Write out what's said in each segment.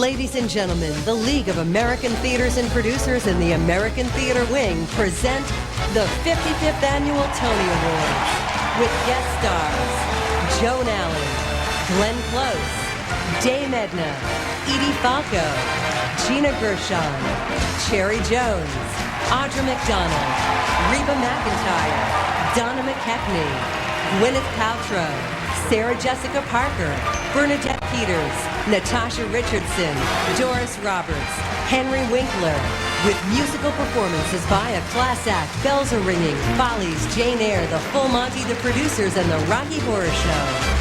Ladies and gentlemen, the League of American Theaters and Producers and the American Theater Wing present the 55th Annual Tony Awards with guest stars Joan Allen, Glenn Close, Dame Edna, Edie Falco, Gina Gershon, Cherry Jones, Audra McDonald, Reba McEntire, Donna McKechnie, Gwyneth Paltrow, Sarah Jessica Parker, Bernadette Peters, Natasha Richardson, Doris Roberts, Henry Winkler, with musical performances by a class act, Bells Are Ringing, Follies, Jane Eyre, The Full Monty, The Producers, and The Rocky Horror Show.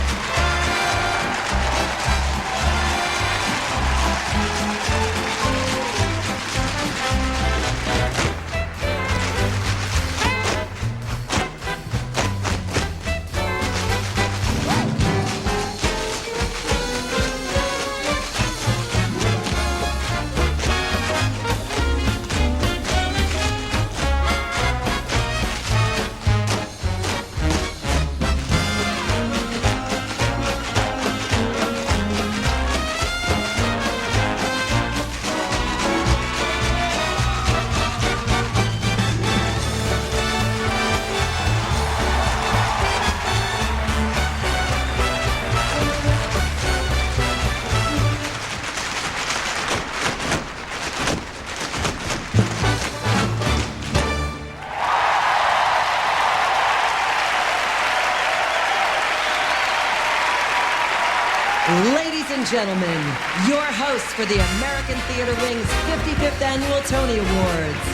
Ladies and gentlemen, your hosts for the American Theater Wing's 55th Annual Tony Awards,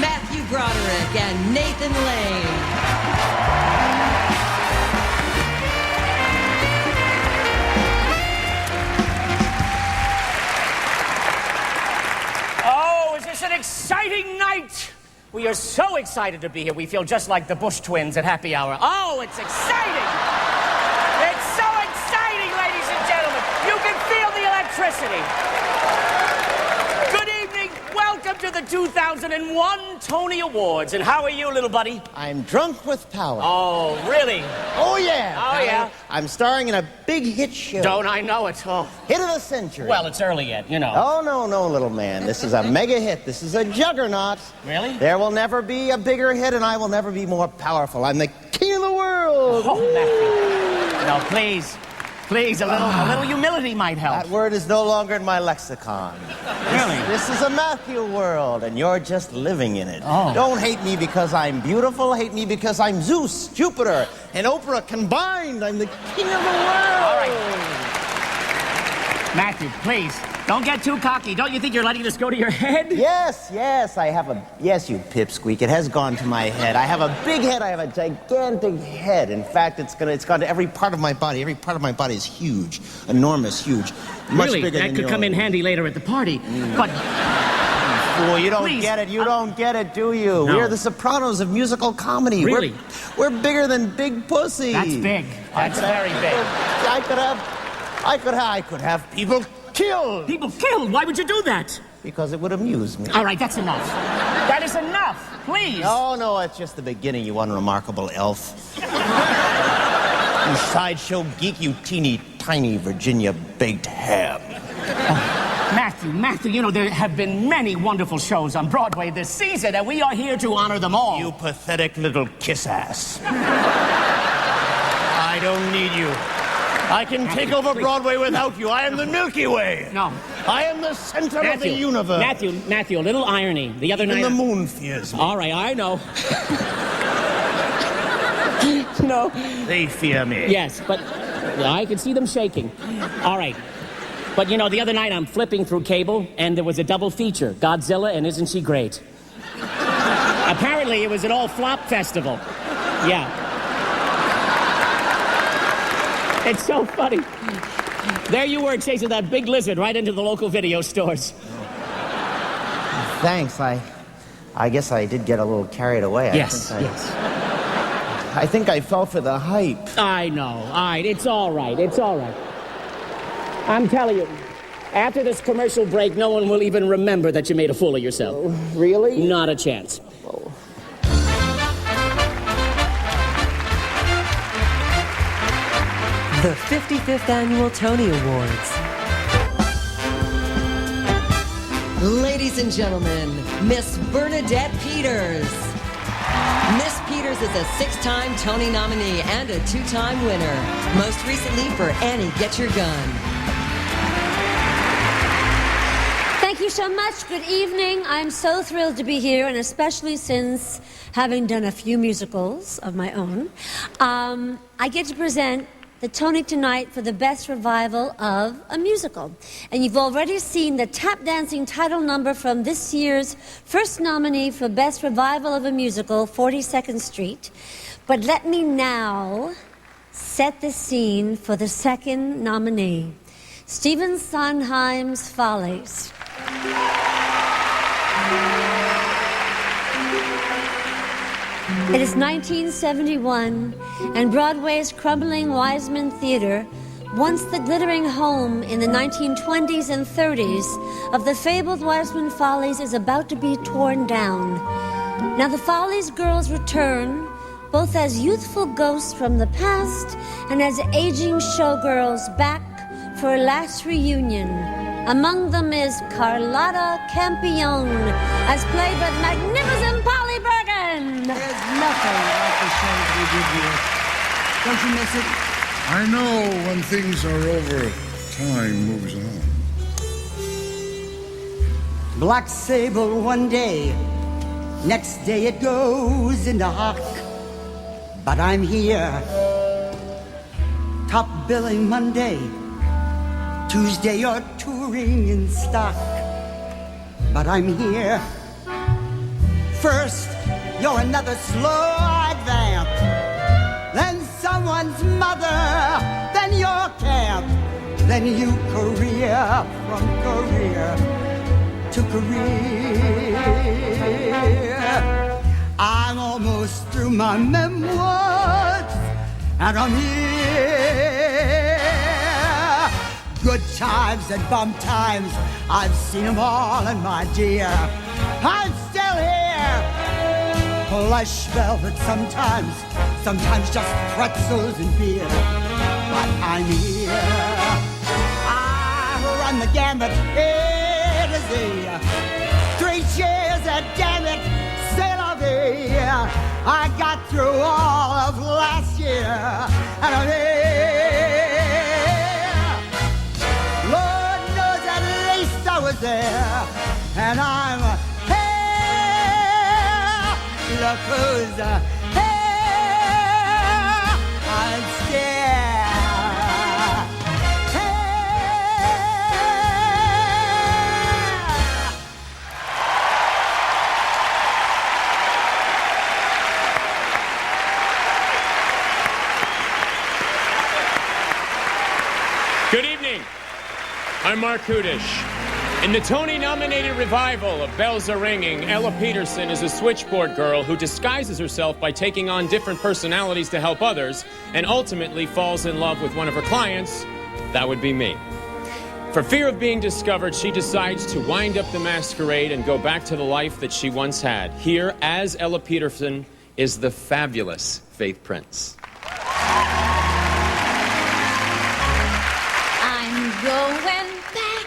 Mathew Broderick and Nathan Lane. Oh, is this an exciting night? We are so excited to be here. We feel just like the Bush twins at happy hour. Oh, it's exciting! It's so exciting, ladies and gentlemen. You can feel the electricity. Good evening. Welcome to the 2001 Tony Awards. And how are you, little buddy? I'm drunk with power. Oh, really? Oh, yeah. Oh, yeah. I'm starring in a big hit show. Don't I know it? Oh. Hit of the century. Well, it's early yet, you know. Oh, no, little man. This is a mega hit. This is a juggernaut. Really? There will never be a bigger hit, and I will never be more powerful. I'm the king of the world. Oh, Matthew. No, please. Please, a little humility might help. That word is no longer in my lexicon. Really? This is a Mathew world, and you're just living in it. Oh. Don't hate me because I'm beautiful. Hate me because I'm Zeus, Jupiter, and Oprah combined. I'm the king of the world. All right. Matthew, please, don't get too cocky. Don't you think you're letting this go to your head? Yes, I have a... Yes, you pipsqueak. It has gone to my head. I have a big head. I have a gigantic head. In fact, it's gone to every part of my body. Every part of my body is huge. Enormous, huge. Much really? bigger That than could come in handy later at the party. But... Fool, you don't Please. get it. You don't get it, do you? No. We're the Sopranos of musical comedy. Really? We're bigger than Big Pussy. That's big. That's very big. I could have people killed. People killed? Why would you do that? Because it would amuse me. All right, that's enough. That is enough. Please. No, it's just the beginning, you unremarkable elf. You sideshow geek, you teeny tiny Virginia baked ham. Matthew, you know, there have been many wonderful shows on Broadway this season, and we are here to honor them all. You pathetic little kiss ass. I don't need you. I can take over Broadway without you. I am the Milky Way. No. I am the center of the universe. Matthew, a little irony. The other night... Even the moon fears me. All right, I know. No. They fear me. Yes, but I can see them shaking. All right. But, you know, the other night I'm flipping through cable, and there was a double feature, Godzilla and Isn't She Great? Apparently, it was an all-flop festival. Yeah. It's so funny. There you were chasing that big lizard right into the local video stores. Thanks. I guess I did get a little carried away. Yes. I think I fell for the hype. I know. All right. It's all right. It's all right. I'm telling you, after this commercial break, no one will even remember that you made a fool of yourself. Oh, really? Not a chance. Oh. The 55th Annual Tony Awards. Ladies and gentlemen, Miss Bernadette Peters. Miss Peters is a 6-time Tony nominee and a 2-time winner. Most recently for Annie, Get Your Gun. Thank you so much. Good evening. I'm so thrilled to be here, and especially since having done a few musicals of my own, I get to present the Tony tonight for the best revival of a musical. And you've already seen the tap dancing title number from this year's first nominee for best revival of a musical, 42nd Street. But let me now set the scene for the second nominee, Stephen Sondheim's Follies. It is 1971, and Broadway's crumbling Wiseman Theater, once the glittering home in the 1920s and 30s of the fabled Wiseman Follies, is about to be torn down. Now the Follies girls return, both as youthful ghosts from the past and as aging showgirls back for a last reunion. Among them is Carlotta Campione, as played by the magnificent Polly Bergen. There's nothing like the shows we did here. Don't you miss it? I know when things are over, time moves on. Black Sable one day, next day it goes into hock. But I'm here. Top billing Monday, Tuesday you're touring in stock. But I'm here. First, you're another slow-eyed vamp. Then someone's mother. Then your camp. Then you career from career to career. I'm almost through my memoirs, and I'm here. Good times and bum times, I've seen them all, and my dear, I'm still here. Plush velvet sometimes, sometimes just pretzels and beer, but I'm here. I run the gamut, A to Z. 3 cheers and damn it, c'est la vie. I got through all of last year, and I'm here. Lord knows at least I was there, and I'm here. Look who's here. I'm scared. Good evening. I'm Mark Kudish. In the Tony-nominated revival of Bells Are Ringing, Ella Peterson is a switchboard girl who disguises herself by taking on different personalities to help others and ultimately falls in love with one of her clients. That would be me. For fear of being discovered, she decides to wind up the masquerade and go back to the life that she once had. Here, as Ella Peterson, is the fabulous Faith Prince. Going back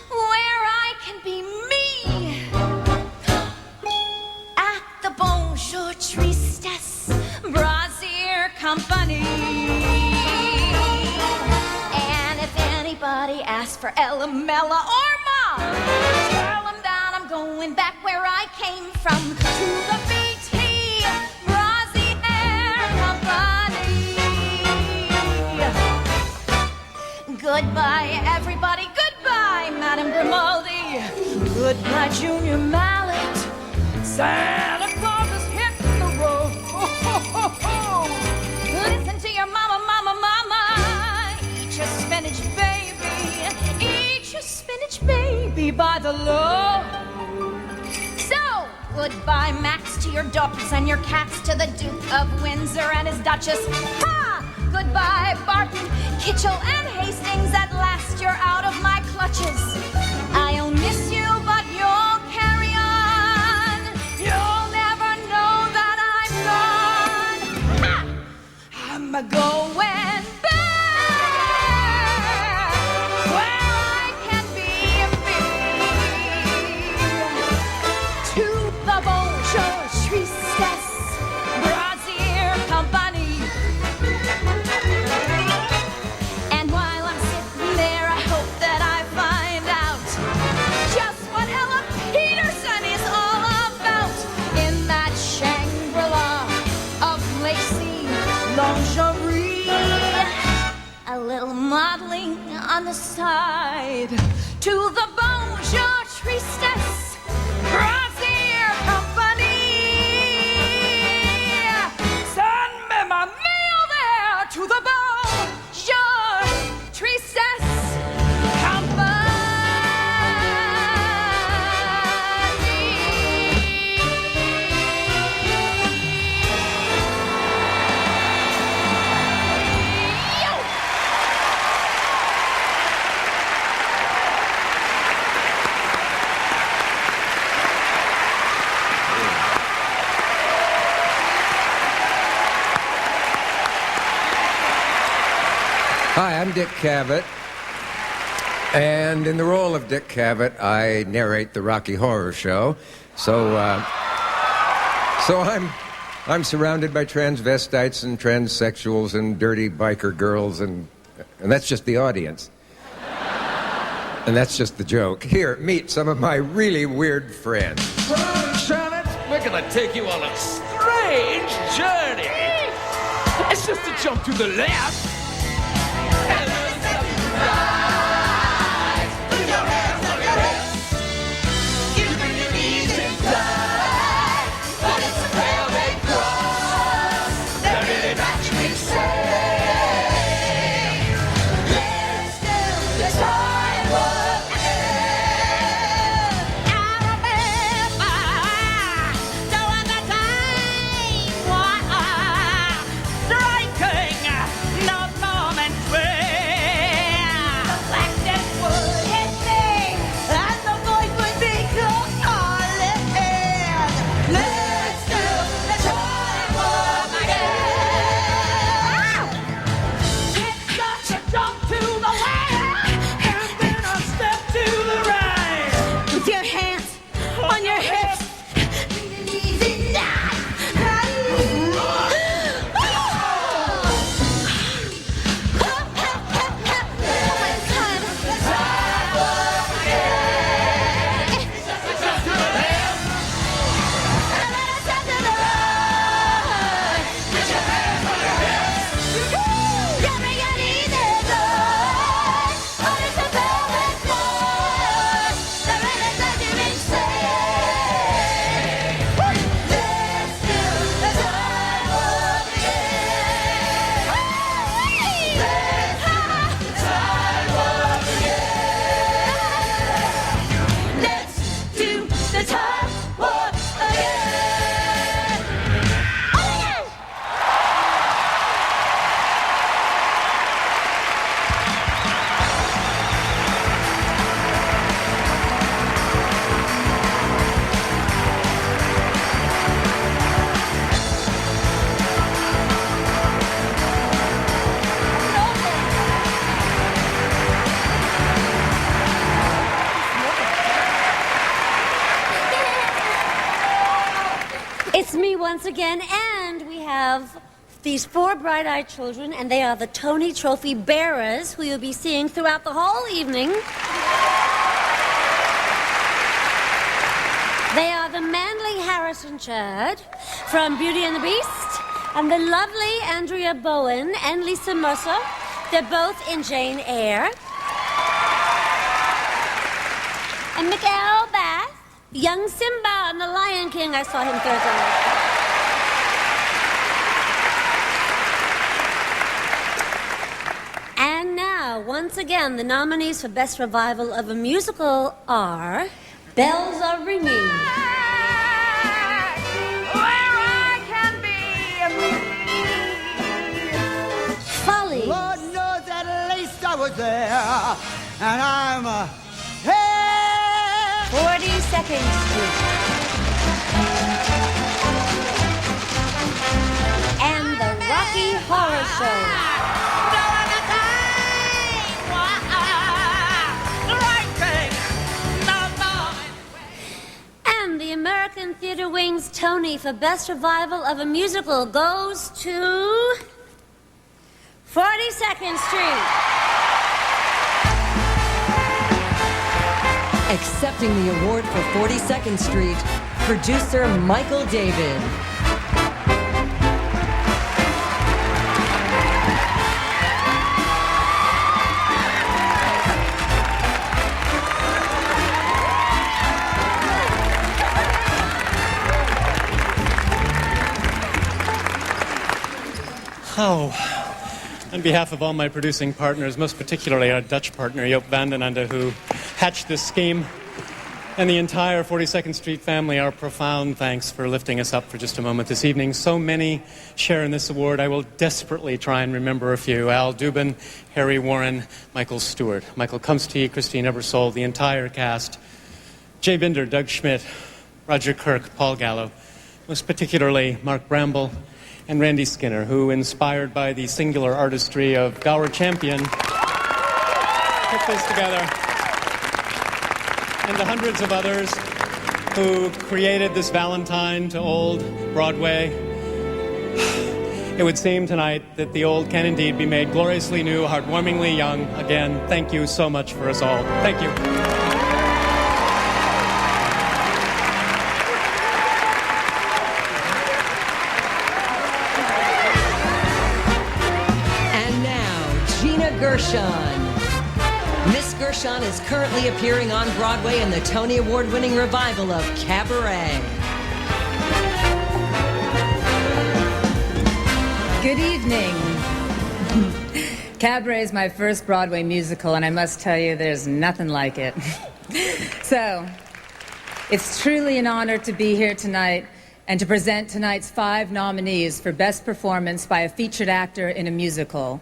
where I can be me at the Bonjour Tristesse Brassiere Company. And if anybody asks for Ella, Mella, or Ma, tell them that I'm going back where I came from, to the BT Brassiere Company. Goodbye, everybody. Goodbye, Madame Grimaldi. Goodbye, Junior Mallet. Santa Claus is hitting the road. Listen to your mama, mama, mama. Eat your spinach, baby. Eat your spinach, baby, by the load. So, goodbye, Max, to your dogs and your cats, to the Duke of Windsor and his Duchess. Ha! Goodbye, Barton, Kitchell, and Hastings. At last you're out of my clutches. I'll miss you, but you'll carry on. You'll never know that I'm gone. Ha! I'm going back where I can be me. modeling on the side. To the bonjour tristesse, Brassiere company. Send me my meal there to the bonjour tristesse company. Hi, I'm Dick Cavett, and in the role of Dick Cavett, I narrate the Rocky Horror Show. So I'm surrounded by transvestites and transsexuals and dirty biker girls, and that's just the audience. And that's just the joke. Here, meet some of my really weird friends. Charlotte, we're gonna take you on a strange journey. It's just a jump to the left. It's me once again, and we have these four bright-eyed children, and they are the Tony Trophy bearers who you'll be seeing throughout the whole evening. They are the manly Harrison Chad from Beauty and the Beast, and the lovely Andrea Bowen and Lisa Mercer. They're both in Jane Eyre. And Mikael Bath, young Simba and the Lion King. I saw him Thursday night. And now, once again, the nominees for Best Revival of a Musical are Bells Are Ringing, Where I can be. Follies, Lord knows at least I was there, and I'm here. 42nd Street, and the Rocky Horror Show. And the American Theatre Wing's Tony for Best Revival of a Musical goes to 42nd Street. Accepting the award for 42nd Street, producer Michael David. Oh, on behalf of all my producing partners, most particularly our Dutch partner, Joop van den Ende, who hatched this scheme, and the entire 42nd Street family, our profound thanks for lifting us up for just a moment this evening. So many share in this award. I will desperately try and remember a few. Al Dubin, Harry Warren, Michael Stewart, Michael Kumsty, Christine Ebersole, the entire cast, Jay Binder, Doug Schmidt, Roger Kirk, Paul Gallo, most particularly Mark Bramble and Randy Skinner, who, inspired by the singular artistry of Gower Champion, put this together. And the hundreds of others who created this Valentine to old Broadway. It would seem tonight that the old can indeed be made gloriously new, heartwarmingly young. Again, thank you so much for us all. Thank you. And now, Gina Gershon. Miss Gershon is currently appearing on Broadway in the Tony Award-winning revival of Cabaret. Good evening. Cabaret is my first Broadway musical, and I must tell you, there's nothing like it. So, it's truly an honor to be here tonight and to present tonight's 5 nominees for Best Performance by a Featured Actor in a Musical.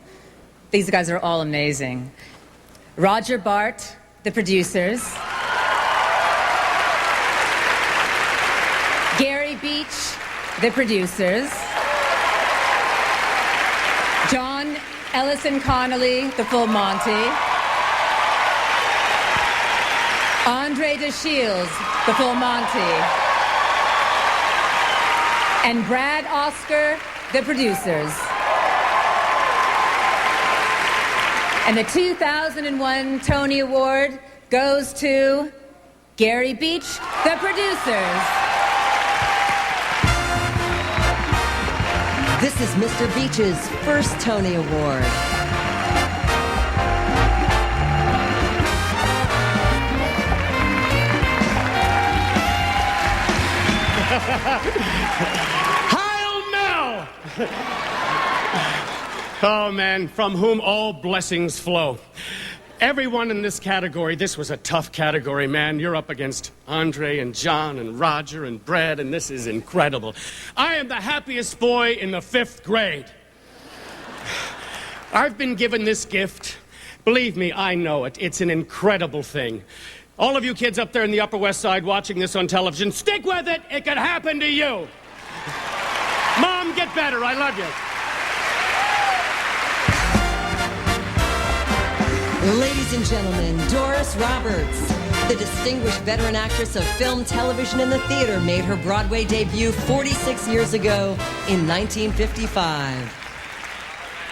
These guys are all amazing. Roger Bart, the producers. Gary Beach, the producers. John Ellison Connolly, the full Monty. Andre de Shields, the full Monty. And Brad Oscar, the producers. And the 2001 Tony Award goes to Gary Beach, the producers. This is Mr. Beach's first Tony Award. Heil Mel! Oh, man, from whom all blessings flow. Everyone in this category, this was a tough category, man. You're up against Andre and John and Roger and Brad, and this is incredible. I am the happiest boy in the 5th grade. I've been given this gift. Believe me, I know it. It's an incredible thing. All of you kids up there in the Upper West Side watching this on television, stick with it. It could happen to you. Mom, get better. I love you. Ladies and gentlemen, Doris Roberts, the distinguished veteran actress of film, television, and the theater, made her Broadway debut 46 years ago in 1955.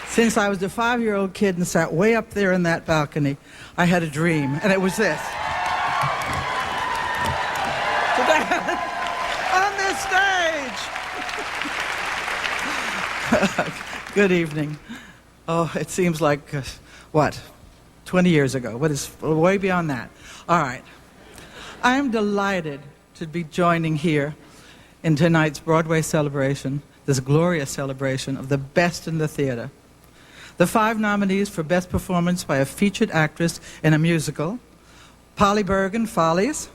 Since I was a 5-year-old kid and sat way up there in that balcony, I had a dream, and it was this. Today, on this stage! Good evening. Oh, it seems like, what? 20 years ago. What is way beyond that? All right. I am delighted to be joining here in tonight's Broadway celebration, this glorious celebration of the best in the theater. The 5 nominees for Best Performance by a Featured Actress in a Musical: Polly Bergen, Follies;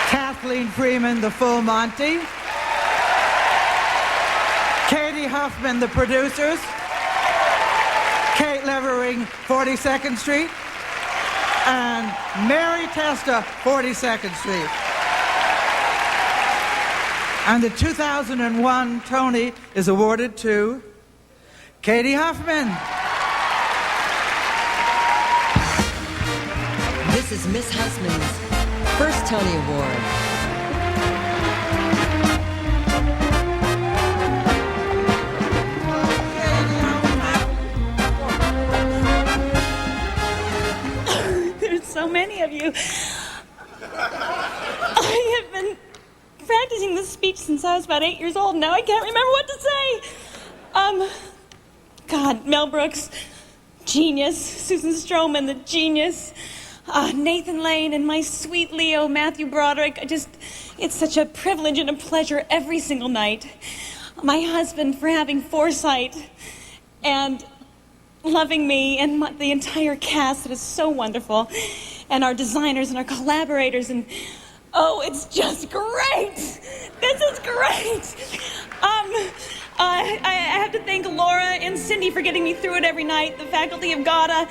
Kathleen Freeman, the full Monty; Katie Huffman, the producers; Kate Levering, 42nd Street, and Mary Testa, 42nd Street. And the 2001 Tony is awarded to Katie Huffman. This is Miss Husman's first Tony Award. So many of you. I have been practicing this speech since I was about 8 years old. Now I can't remember what to say. God, Mel Brooks, genius. Susan Stroman, the genius. Nathan Lane and my sweet Leo, Mathew Broderick. It's such a privilege and a pleasure every single night. my husband for having foresight and loving me, and the entire cast that is so wonderful, and our designers and our collaborators, and oh, it's just great. This is great. I have to thank Laura and Cindy for getting me through it every night, the faculty of GADA,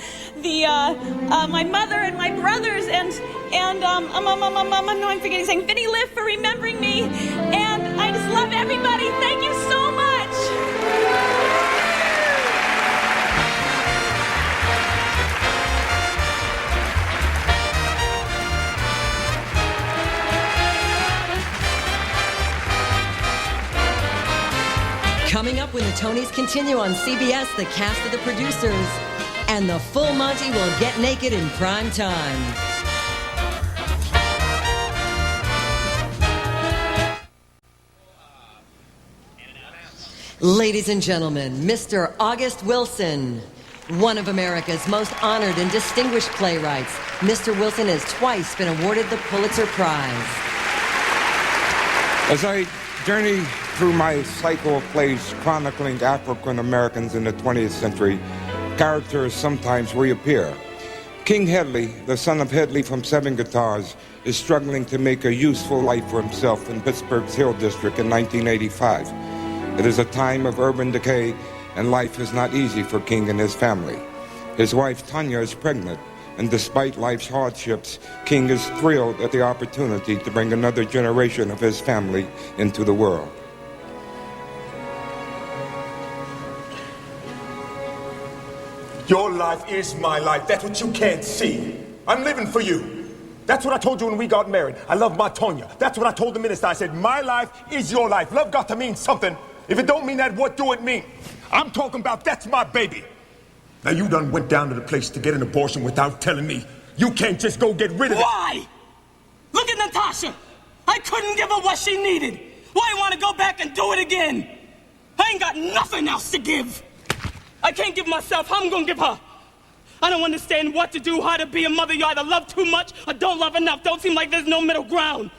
my mother and my brothers, and I'm forgetting saying Vinnie Liff for remembering me, and I just love everybody. Thank you so much. Coming up when the Tonys continue on CBS, the cast of The Producers and the full Monty will get naked in prime time. Ladies and gentlemen, Mr. August Wilson, one of America's most honored and distinguished playwrights. Mr. Wilson has twice been awarded the Pulitzer Prize. As I journey through my cycle of plays chronicling African Americans in the 20th century, characters sometimes reappear. King Hedley, the son of Hedley from Seven Guitars, is struggling to make a useful life for himself in Pittsburgh's Hill District in 1985. It is a time of urban decay, and life is not easy for King and his family. His wife, Tanya, is pregnant, and despite life's hardships, King is thrilled at the opportunity to bring another generation of his family into the world. Your life is my life. That's what you can't see. I'm living for you. That's what I told you when we got married. I love my Tonya. That's what I told the minister. I said, my life is your life. Love got to mean something. If it don't mean that, what do it mean? I'm talking about that's my baby. Now you done went down to the place to get an abortion without telling me. You can't just go get rid of it. Why? Look at Natasha. I couldn't give her what she needed. Why want to go back and do it again? I ain't got nothing else to give. I can't give myself, how I'm gonna give her? I don't understand what to do, how to be a mother. You either love too much or don't love enough. Don't seem like there's no middle ground.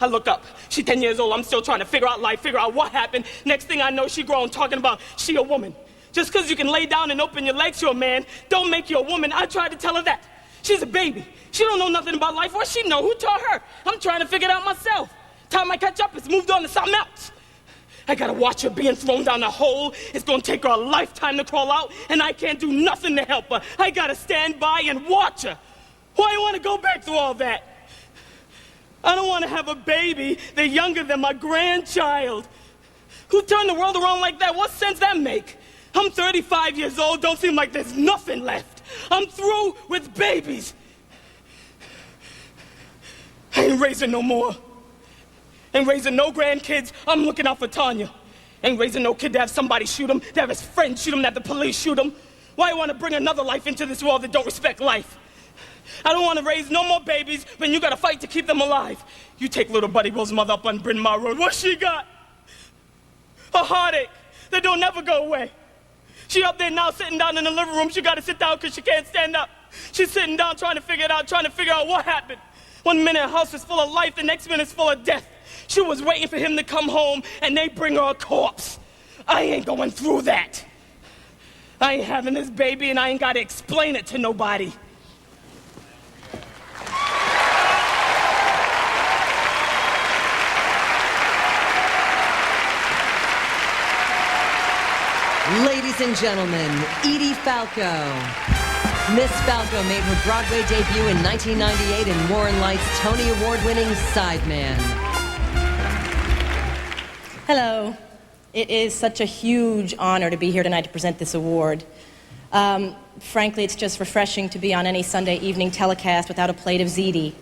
I look up, she's 10 years old, I'm still trying to figure out life, figure out what happened. Next thing I know, she grown talking about she a woman. Just because you can lay down and open your legs to a man, don't make you a woman. I tried to tell her that. She's a baby. She don't know nothing about life. What she know? Who taught her? I'm trying to figure it out myself. Time I catch up, it's moved on to something else. I gotta watch her being thrown down a hole. It's gonna take her a lifetime to crawl out, and I can't do nothing to help her. I gotta stand by and watch her. Why do you wanna go back through all that? I don't wanna have a baby that's younger than my grandchild. Who turned the world around like that? What sense that make? I'm 35 years old, don't seem like there's nothing left. I'm through with babies. I ain't raising no more. Ain't raising no grandkids, I'm looking out for Tanya. Ain't raising no kid to have somebody shoot him, to have his friends shoot him, to have the police shoot him. Why you want to bring another life into this world that don't respect life? I don't want to raise no more babies when you got to fight to keep them alive. You take little Buddy Will's mother up on Bryn Mawr Road, what she got? A heartache that don't never go away. She up there now sitting down in the living room, she got to sit down because she can't stand up. She's sitting down trying to figure it out, trying to figure out what happened. One minute her house is full of life, the next minute it's full of death. She was waiting for him to come home, and they bring her a corpse. I ain't going through that. I ain't having this baby, and I ain't got to explain it to nobody. Ladies and gentlemen, Edie Falco. Miss Falco made her Broadway debut in 1998 in Warren Light's Tony Award-winning Sideman. Hello. It is such a huge honor to be here tonight to present this award. Frankly, it's just refreshing to be on any Sunday evening telecast without a plate of ziti.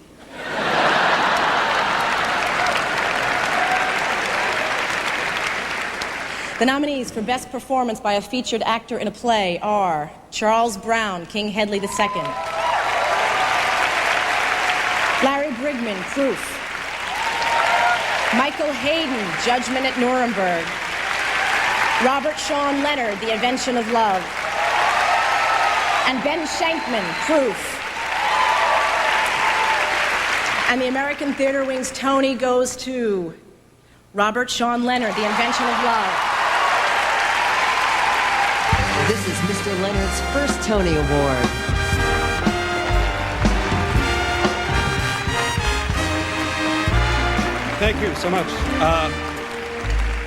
The nominees for Best Performance by a Featured Actor in a Play are Charles Brown, King Hedley II. Larry Brigman, Proof. Michael Hayden, Judgment at Nuremberg. Robert Sean Leonard, The Invention of Love. And Ben Shankman, Proof. And the American Theater Wing's Tony goes to Robert Sean Leonard, The Invention of Love. This is Mr. Leonard's first Tony Award. Thank you so much.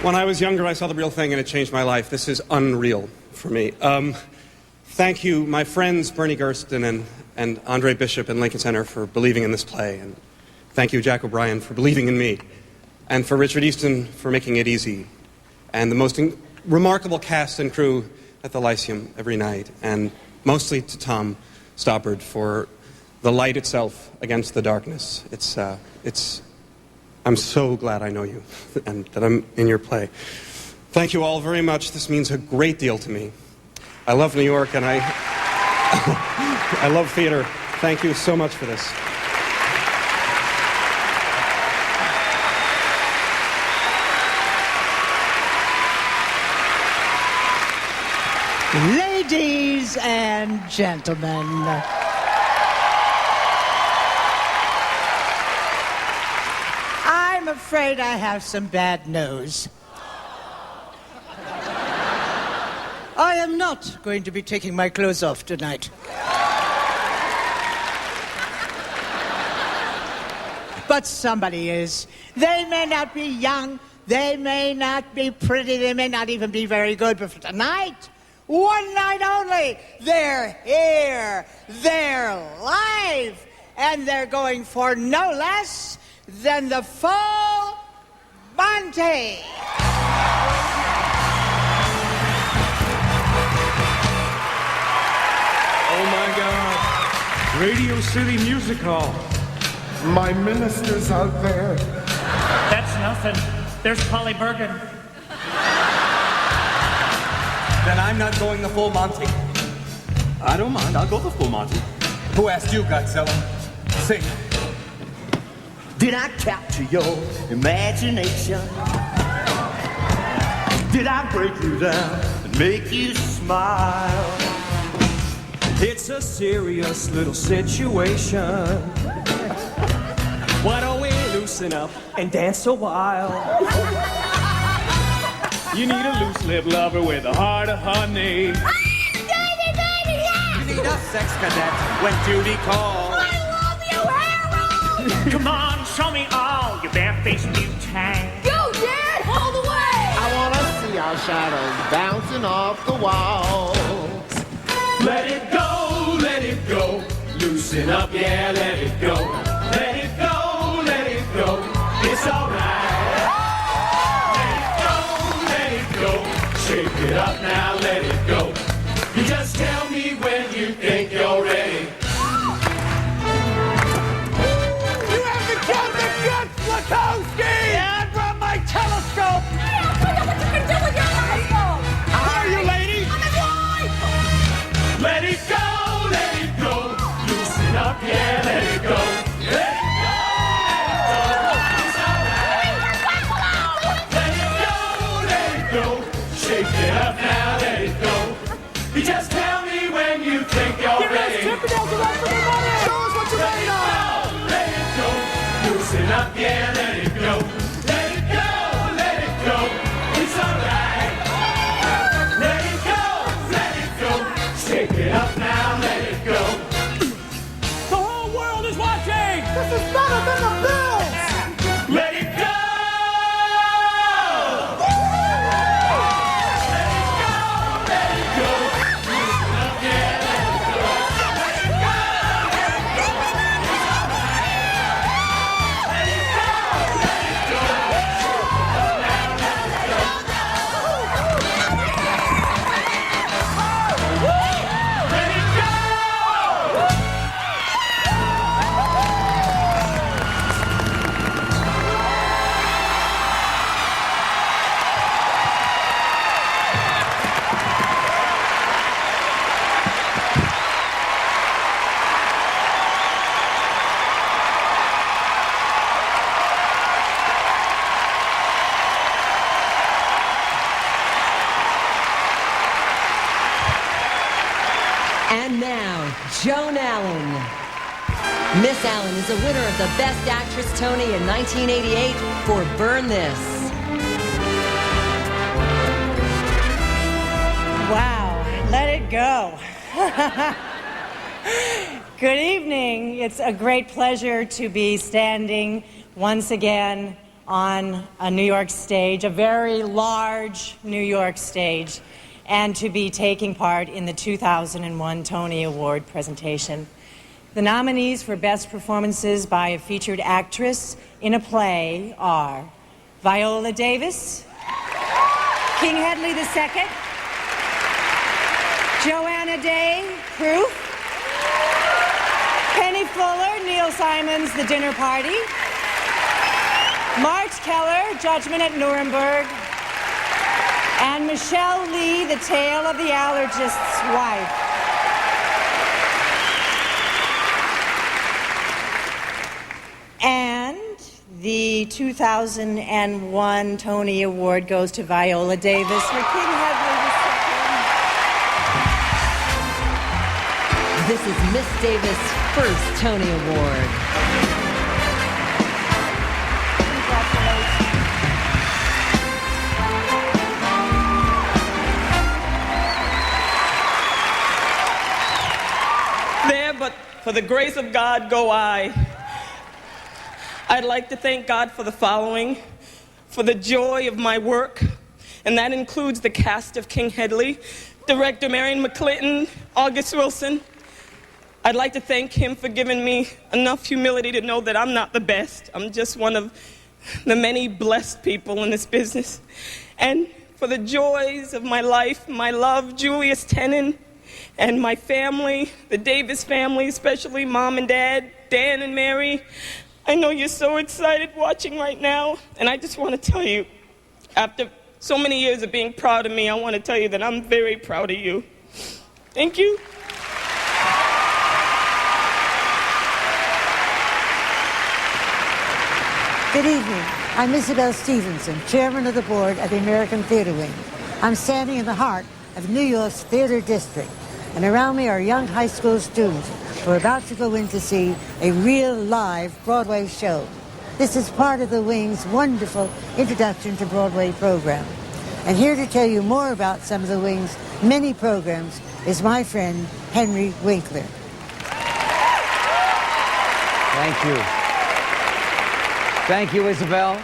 When I was younger, I saw The Real Thing, and it changed my life. This is unreal for me. Thank you, my friends Bernie Gersten and Andre Bishop and Lincoln Center for believing in this play. And thank you, Jack O'Brien, for believing in me. And for Richard Easton for making it easy. And the most remarkable cast and crew at the Lyceum every night. And mostly to Tom Stoppard for the light itself against the darkness. I'm so glad I know you and that I'm in your play. Thank you all very much. This means a great deal to me. I love New York and I love theater. Thank you so much for this. Ladies and gentlemen, I'm afraid I have some bad news. I am not going to be taking my clothes off tonight. But somebody is. They may not be young, they may not be pretty, they may not even be very good, but for tonight, one night only, they're here, they're live, and they're going for no less than the full Monty. Oh my God, Radio City Music Hall. My ministers out there. That's nothing. There's Polly Bergen. Then I'm not going the full Monty. I don't mind. I'll go the full Monty. Who asked you, Godzilla? Sing. Did I capture your imagination? Did I break you down and make you smile? It's a serious little situation. Why don't we loosen up and dance a while? You need a loose-lipped lover with a heart of honey. You need a sex cadet when duty calls. I love you, Harold! Come on, show me all your bare-faced beauty. Go, Dad! All the way! I wanna see our shadows bouncing off the walls. Let it go, loosen up, yeah, let it go. Let it go, it's alright. Let it go, shake it up now, let it go. You just tell me when you think you're ready. You haven't got the guts, Lakowski! Yeah, I brought my telescope! Hey, I'll tell you what you can do with your telescope! How are you, lady? I'm his wife! Let it go, loosen up, yeah, let it go. Let it go, it's alright. Let it go, shake it up now, let it go. You just tell me when you think you're ready. Show us what you're made of! Let it go, loosen up, yeah, let it go. Let it go, it's alright. Let it go, shake it up now, let it go. The whole world is watching! This is better than the Bills! Let it go! Let it go! Loosen up, yeah, let it go. Let it go! It's alright. Let it go! And now, Joan Allen. Miss Allen is a winner of the Best Actress Tony in 1988 for Burn This. and go. Good evening. It's a great pleasure to be standing once again on a New York stage, a very large New York stage, and to be taking part in the 2001 Tony Award presentation. The nominees for Best Performances by a Featured Actress in a Play are Viola Davis, King Hedley II, Joanna Day, Proof, Penny Fuller, Neil Simon's The Dinner Party, Marge Keller, Judgment at Nuremberg, and Michelle Lee, The Tale of the Allergist's Wife. And the 2001 Tony Award goes to Viola Davis for King Hedley II. This is Miss Davis' first Tony Award. There, but for the grace of God go I. I'd like to thank God for the following: for the joy of my work, and that includes the cast of King Hedley, director Marion McClinton, August Wilson. I'd like to thank him for giving me enough humility to know that I'm not the best. I'm just one of the many blessed people in this business. And for the joys of my life, my love, Julius Tennant, and my family, the Davis family, especially Mom and Dad, Dan and Mary. I know you're so excited watching right now, and I just want to tell you, after so many years of being proud of me, I want to tell you that I'm very proud of you. Thank you. Good evening. I'm Isabel Stevenson, chairman of the board of the American Theater Wing. I'm standing in the heart of New York's theater district, and around me are young high school students who are about to go in to see a real live Broadway show. This is part of the Wing's wonderful Introduction to Broadway program. And here to tell you more about some of the Wing's many programs is my friend Henry Winkler. Thank you. Thank you, Isabel.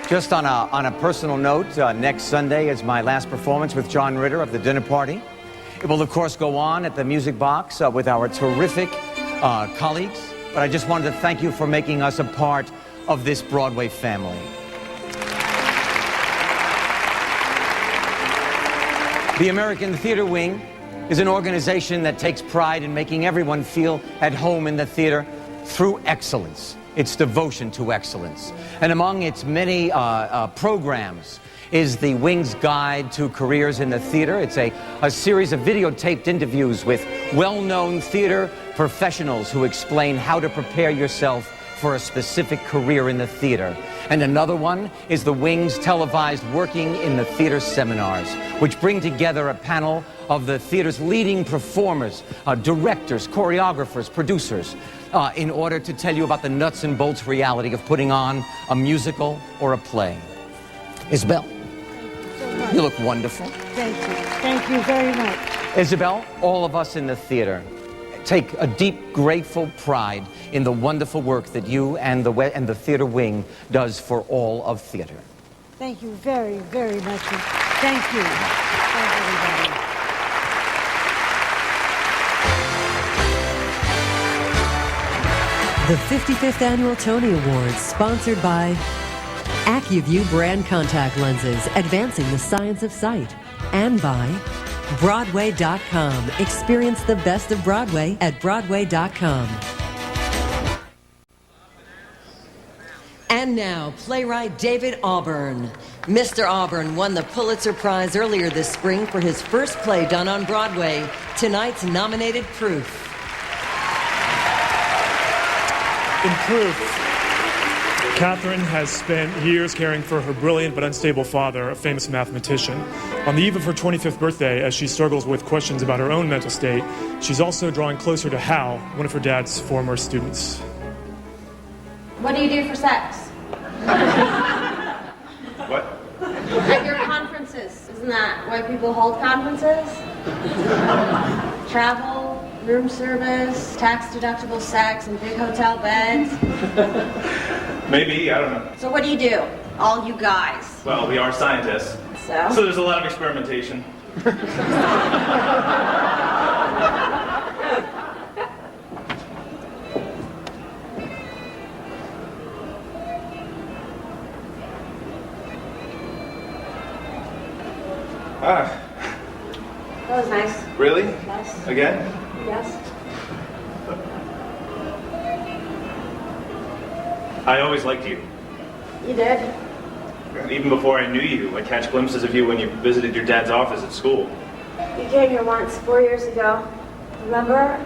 Just on a personal note, next Sunday is my last performance with John Ritter of The Dinner Party. It will, of course, go on at the Music Box with our terrific colleagues. But I just wanted to thank you for making us a part of this Broadway family. The American Theater Wing is an organization that takes pride in making everyone feel at home in the theater through excellence. Its devotion to excellence. And among its many programs is the Wing's Guide to Careers in the Theater. It's a series of videotaped interviews with well-known theater professionals who explain how to prepare yourself for a specific career in the theater. And another one is the Wing's televised Working in the Theater seminars, which bring together a panel of the theater's leading performers, directors, choreographers, producers, in order to tell you about the nuts and bolts reality of putting on a musical or a play. Isabel, you look wonderful. Thank you. Thank you very much. Isabel, all of us in the theater take a deep, grateful pride in the wonderful work that you and the Theater Wing does for all of theater. Thank you very, very much. Thank you. Thank everybody. The 55th Annual Tony Awards, sponsored by AccuView Brand Contact Lenses, advancing the science of sight, and by Broadway.com. Experience the best of Broadway at Broadway.com. And now, playwright David Auburn. Mr. Auburn won the Pulitzer Prize earlier this spring for his first play done on Broadway, tonight's nominated Proof. In Proof, Catherine has spent years caring for her brilliant but unstable father, a famous mathematician. On the eve of her 25th birthday, as she struggles with questions about her own mental state, she's also drawing closer to Hal, one of her dad's former students. What do you do for sex? What? At your conferences. Isn't that why people hold conferences? Travel, room service, tax-deductible sex, and big hotel beds. Maybe, I don't know. So what do you do, all you guys? Well, we are scientists. So? So there's a lot of experimentation. Ah, That was nice. really? Yes. Again? Yes. I always liked you. You did. Even before I knew you, I'd catch glimpses of you when you visited your dad's office at school. You came here once, 4 years ago. Remember?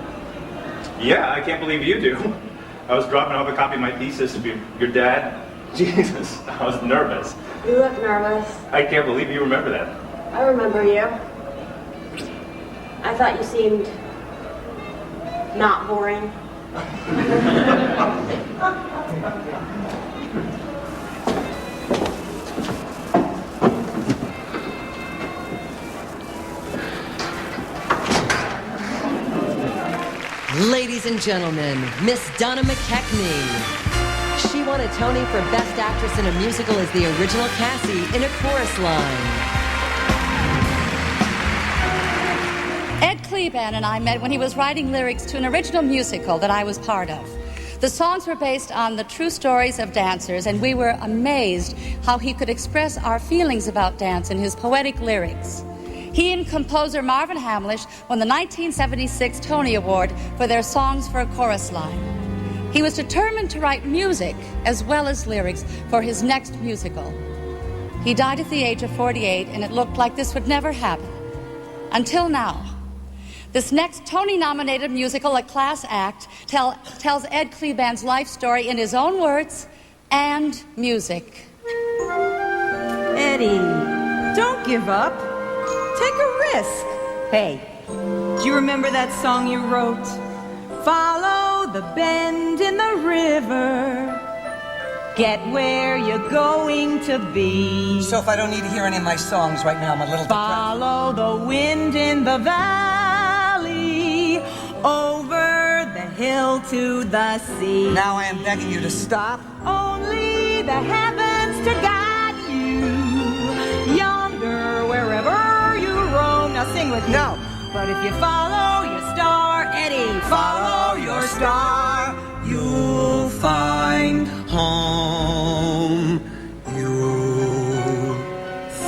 Yeah, I can't believe you do. I was dropping off a copy of my thesis of your dad. Jesus, I was nervous. You look nervous. I can't believe you remember that. I remember you. I thought you seemed not boring. Ladies and gentlemen, Miss Donna McKechnie. She won a Tony for Best Actress in a Musical as the original Cassie in a chorus line. Ed Kleban and I met when he was writing lyrics to an original musical that I was part of. The songs were based on the true stories of dancers, and we were amazed how he could express our feelings about dance in his poetic lyrics. He and composer Marvin Hamlish won the 1976 Tony Award for their songs for a chorus line. He was determined to write music as well as lyrics for his next musical. He died at the age of 48, and it looked like this would never happen. Until now. This next Tony-nominated musical, A Class Act, tells Ed Kleban's life story in his own words and music. Eddie, don't give up. Take a risk. Hey, do you remember that song you wrote? Follow the bend in the river. Get where you're going to be. So if I don't need to hear any of my songs right now, I'm a little depressed. Follow the wind in the valley, over the hill to the sea. Now I am begging you to stop. Only the heavens to guide you. Yonder, wherever you roam. Now sing with me. No. But if you follow your star, Eddie, follow your star, You'll find home. You'll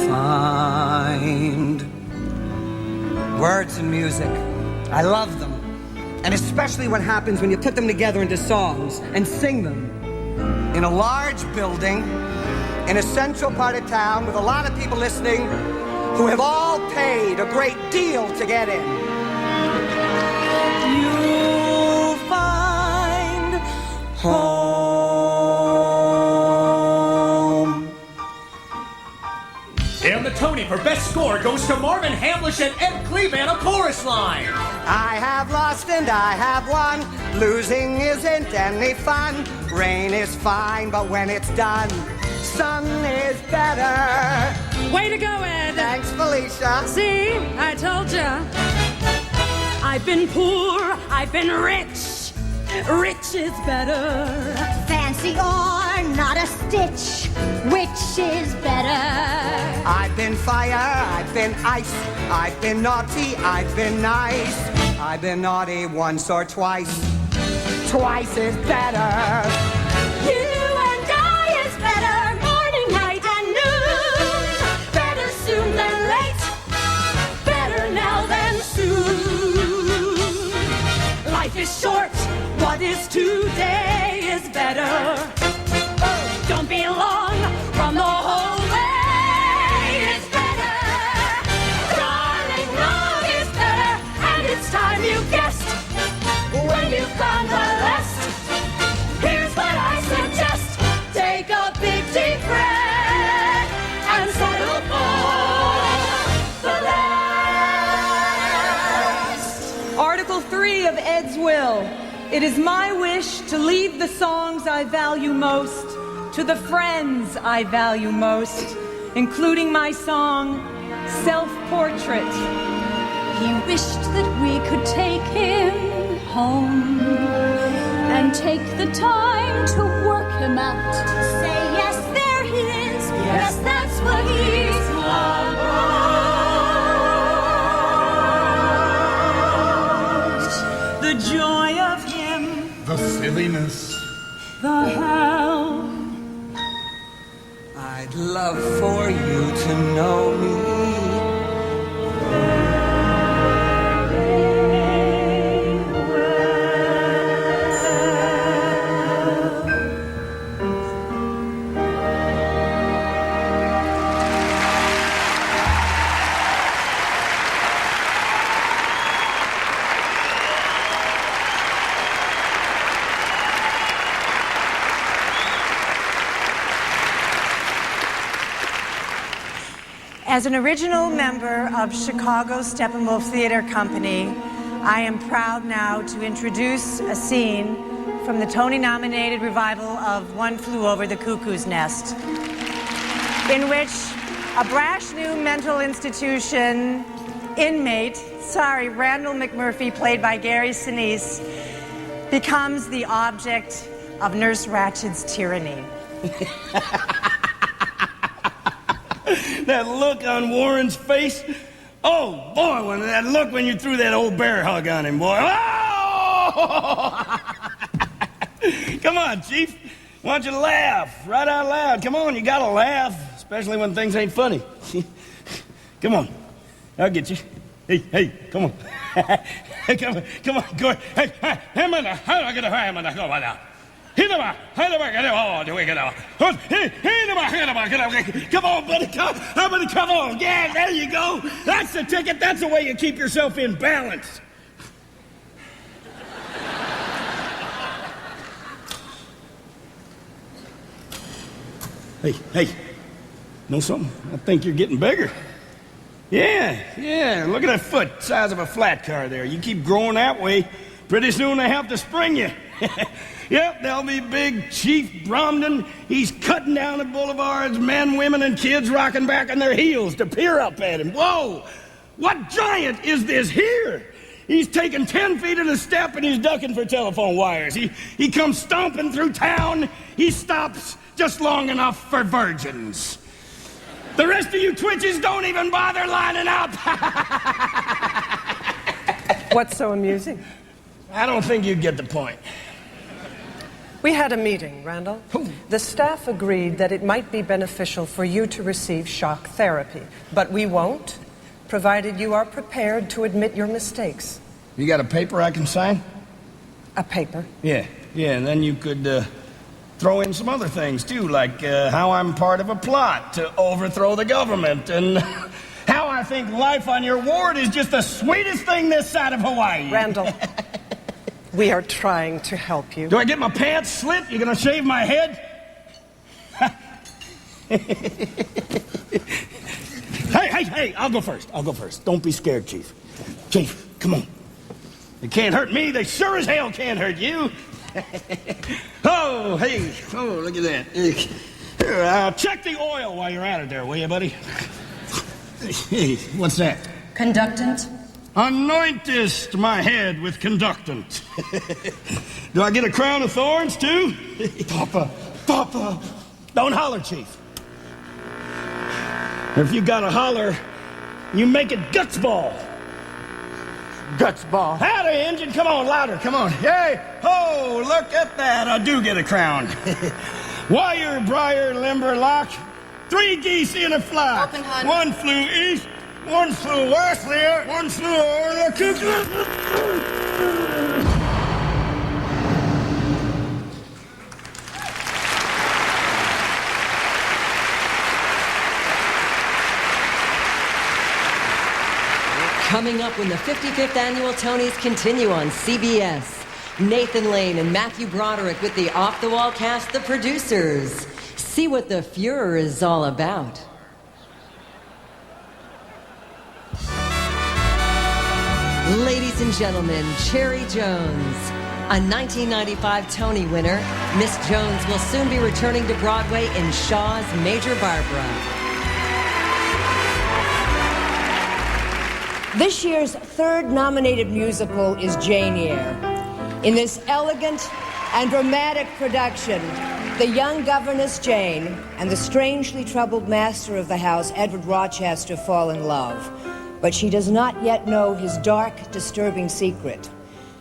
find. Words and music. I love them. And especially what happens when you put them together into songs and sing them. In a large building, in a central part of town with a lot of people listening who have all paid a great deal to get in. you'll find home. And the Tony for Best Score goes to Marvin Hamlish and Ed Kleban, a chorus line. I have lost and I have won. Losing isn't any fun. Rain is fine, but when it's done, sun is better. Way to go, Ed. Thanks, Felicia. See, I told ya. I've been poor, I've been rich. Rich is better. Fancy or not a stitch, which is better? I've been fire, I've been ice. I've been naughty, I've been nice. I've been naughty once or twice. Twice is better. You and I is better, morning, night, and noon. Better soon than late, better now than soon. Life is short, what is today is better. Don't be long from the whole way is better. Darling, love is better, and it's time you guessed. When you've convalesced, here's what I suggest. Take a big deep breath and settle for the last. Article 3 of Ed's will. It is my wish to leave the songs I value most to the friends I value most, including my song, self-portrait. He wished that we could take him home and take the time to work him out. Say yes, there he is. Yes, that's what he's about. The joy of him, The silliness. the hell. I'd love for you to know me. As an original member of Chicago's Steppenwolf Theater Company, I am proud now to introduce a scene from the Tony-nominated revival of One Flew Over the Cuckoo's Nest, in which a brash new mental institution inmate, Randall McMurphy, played by Gary Sinise, becomes the object of Nurse Ratched's tyranny. That look on Warren's face. Oh, boy, that look when you threw that old bear hug on him, boy. Oh! Come on, Chief. Why don't you laugh right out loud? Come on, you gotta laugh, especially when things ain't funny. Come on. I'll get you. Hey, come on. come on, go ahead. Hey, come on, buddy, come on. Yeah, there you go. That's the ticket. That's the way you keep yourself in balance. Hey, know something? I think you're getting bigger. Yeah, look at that foot, size of a flat car there. You keep growing that way, pretty soon they have to spring you. Yep, there'll be big Chief Bromden. He's cutting down the boulevards, men, women, and kids rocking back on their heels to peer up at him. Whoa, what giant is this here? He's taking 10 feet in a step and he's ducking for telephone wires. He comes stomping through town. He stops just long enough for virgins. The rest of you twitches don't even bother lining up. What's so amusing? I don't think you get the point. We had a meeting, Randall. The staff agreed that it might be beneficial for you to receive shock therapy, but we won't, provided you are prepared to admit your mistakes. You got a paper I can sign? A paper? Yeah, and then you could throw in some other things, too, like how I'm part of a plot to overthrow the government, and how I think life on your ward is just the sweetest thing this side of Hawaii. Randall, we are trying to help you. Do I get my pants slit? You gonna shave my head? Hey, I'll go first. Don't be scared, Chief. Chief, come on. They can't hurt me. They sure as hell can't hurt you. Oh, look at that. Here, check the oil while you're at it there, will you, buddy? Hey, what's that? Conductant. Anointest my head with conductant. Do I get a crown of thorns, too? Papa. Don't holler, Chief. If you gotta holler, you make it guts ball. Guts ball. Howdy, engine. Come on, louder. Come on. Hey, ho, look at that. I do get a crown. Wire, briar, limber, lock. 3 geese in a flock. Open, hon. 1 flew east, 1 flew west there, 1 flew over the cuckoo. Coming up when the 55th Annual Tonys continue on CBS. Nathan Lane and Mathew Broderick with the off-the-wall cast, The Producers. See what the furor is all about. Ladies and gentlemen, Cherry Jones. A 1995 Tony winner, Miss Jones will soon be returning to Broadway in Shaw's Major Barbara. This year's third nominated musical is Jane Eyre. In this elegant and dramatic production, the young governess Jane and the strangely troubled master of the house, Edward Rochester, fall in love. But she does not yet know his dark, disturbing secret.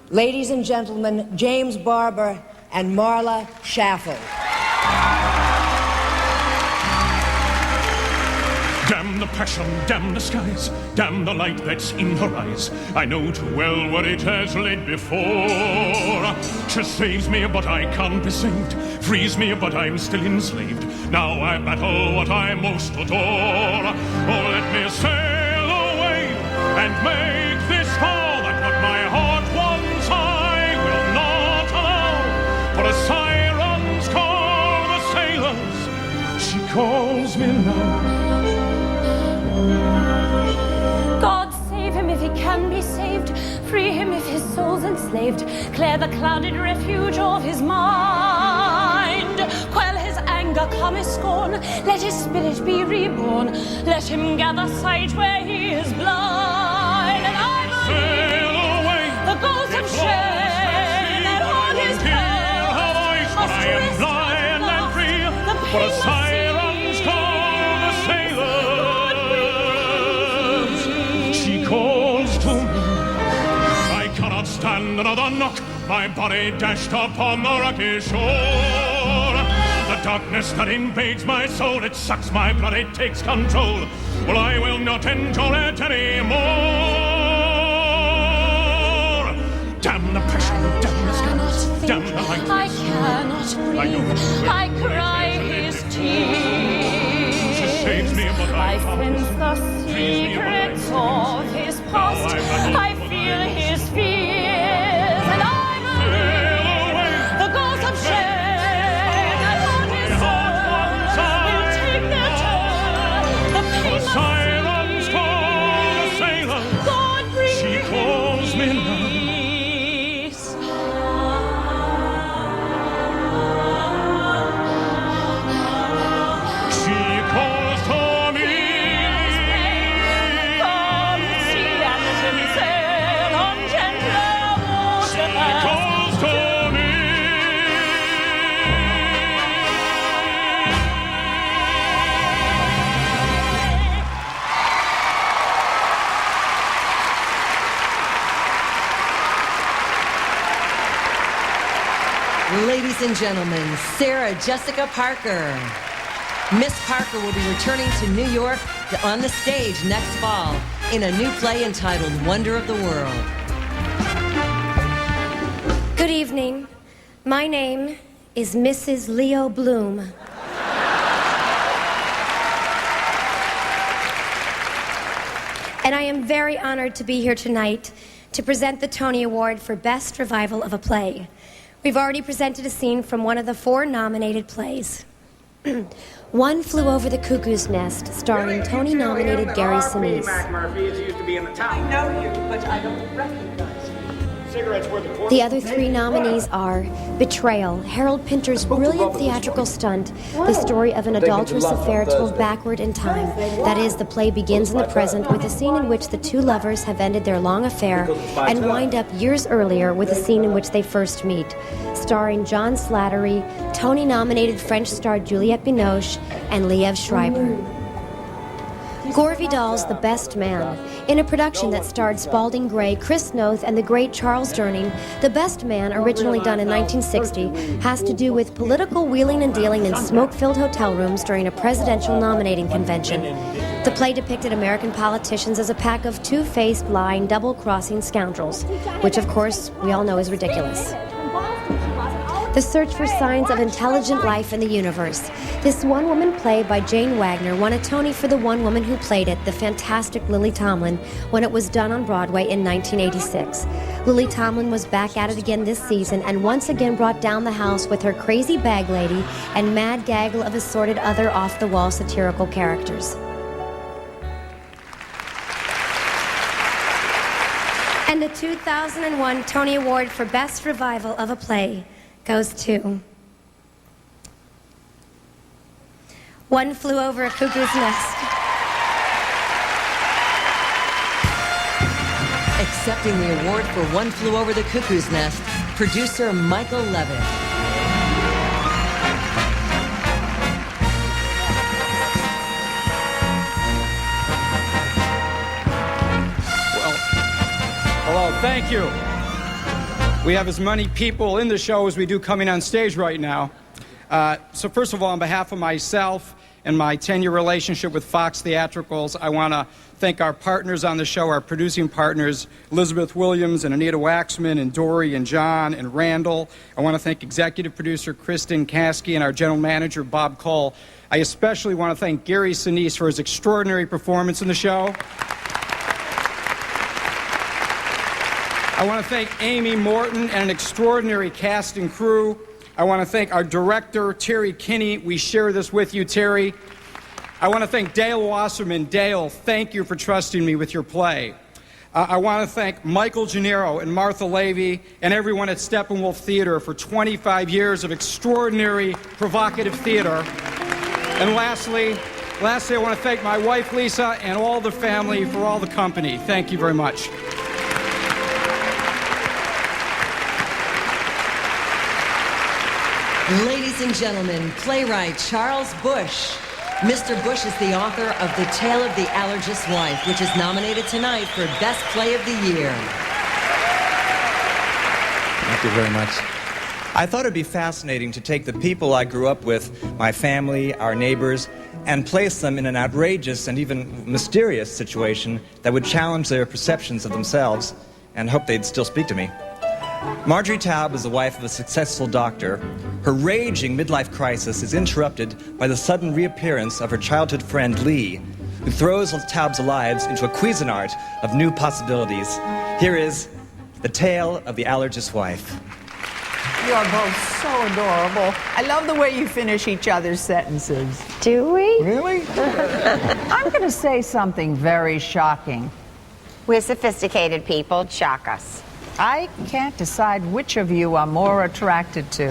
Ladies and gentlemen, James Barber and Marla Schaffel. Damn the passion, damn the skies, damn the light that's in her eyes. I know too well what it has laid before. She saves me, but I can't be saved. Frees me, but I'm still enslaved. Now I battle what I most adore. Oh, let me sail away and make this vow that what my heart wants I will not allow. For a siren's call the sailors, she calls me now. God save him if he can be saved. Free him if his soul's enslaved. Clear the clouded refuge of his mind. Quell his anger, calm his scorn. Let his spirit be reborn. Let him gather sight where he is blind. And I sail away the ghost of shame that on his path must I am blind and free. For a siren's call the sailors. She calls to me. I cannot stand another knock. My body dashed upon the rocky shore. The darkness that invades my soul, it sucks my blood, it takes control. Well, I will not endure it anymore. Damn the passion, damn the skies, damn the light. I cannot breathe. I cry his tears. She saves me, but I sense the secrets of his past. I feel his fears, and I believe the ghost of shame that on his soul will take their turn. The pain must Silence call the sailor. God bring She calls me now. Ladies and gentlemen, Sarah Jessica Parker. Miss Parker will be returning to New York on the stage next fall in a new play entitled Wonder of the World. Good evening. My name is Mrs. Leo Bloom. And I am very honored to be here tonight to present the Tony Award for Best Revival of a Play. We've already presented a scene from one of the 4 nominated plays. One Flew Over the Cuckoo's Nest, starring Tony-nominated Gary Sinise. I know you, but I don't recognize you. Cigarettes worth a quarter. The other 3 nominees are Betrayal, Harold Pinter's brilliant theatrical stunt, the story of an adulterous affair told backward in time. That is, the play begins in the present with a scene in which the 2 lovers have ended their long affair and wind up years earlier with a scene in which they first meet. Starring John Slattery, Tony-nominated French star Juliette Binoche, and Liev Schreiber. Gore Vidal's The Best Man. In a production that starred Spalding Gray, Chris Noth, and the great Charles Durning, The Best Man, originally done in 1960, has to do with political wheeling and dealing in smoke-filled hotel rooms during a presidential nominating convention. The play depicted American politicians as a pack of two-faced, lying, double-crossing scoundrels, which, of course, we all know is ridiculous. The search for signs of intelligent life in the universe. This one-woman play by Jane Wagner won a Tony for the one woman who played it, the fantastic Lily Tomlin, when it was done on Broadway in 1986. Lily Tomlin was back at it again this season and once again brought down the house with her crazy bag lady and mad gaggle of assorted other off-the-wall satirical characters. And the 2001 Tony Award for Best Revival of a Play goes to One Flew Over a Cuckoo's Nest. accepting the award for One Flew Over the Cuckoo's Nest, producer Michael Levitt. Hello, thank you. We have as many people in the show as we do coming on stage right now. So first of all, on behalf of myself and my 10-year relationship with Fox Theatricals, I want to thank our partners on the show, our producing partners, Elizabeth Williams and Anita Waxman and Dory and John and Randall. I want to thank executive producer Kristen Kasky and our general manager, Bob Cole. I especially want to thank Gary Sinise for his extraordinary performance in the show. I want to thank Amy Morton and an extraordinary cast and crew. I want to thank our director, Terry Kinney. We share this with you, Terry. I want to thank Dale Wasserman. Dale, thank you for trusting me with your play. I want to thank Michael Gennaro and Martha Levy and everyone at Steppenwolf Theater for 25 years of extraordinary, provocative theater. And lastly, I want to thank my wife, Lisa, and all the family for all the company. Thank you very much. Ladies and gentlemen, playwright Charles Bush. Mr. Bush is the author of The Tale of the Allergist's Wife, which is nominated tonight for Best Play of the Year. Thank you very much. I thought it'd be fascinating to take the people I grew up with, my family, our neighbors, and place them in an outrageous and even mysterious situation that would challenge their perceptions of themselves and hope they'd still speak to me. Marjorie Taub is the wife of a successful doctor. Her raging midlife crisis is interrupted by the sudden reappearance of her childhood friend Lee, who throws Taub's lives into a Cuisinart of new possibilities. Here is The Tale of the Allergist's Wife. You are both so adorable. I love the way you finish each other's sentences. Do we? Really? I'm going to say something very shocking. We're sophisticated people. Shock us. I can't decide which of you I'm more attracted to.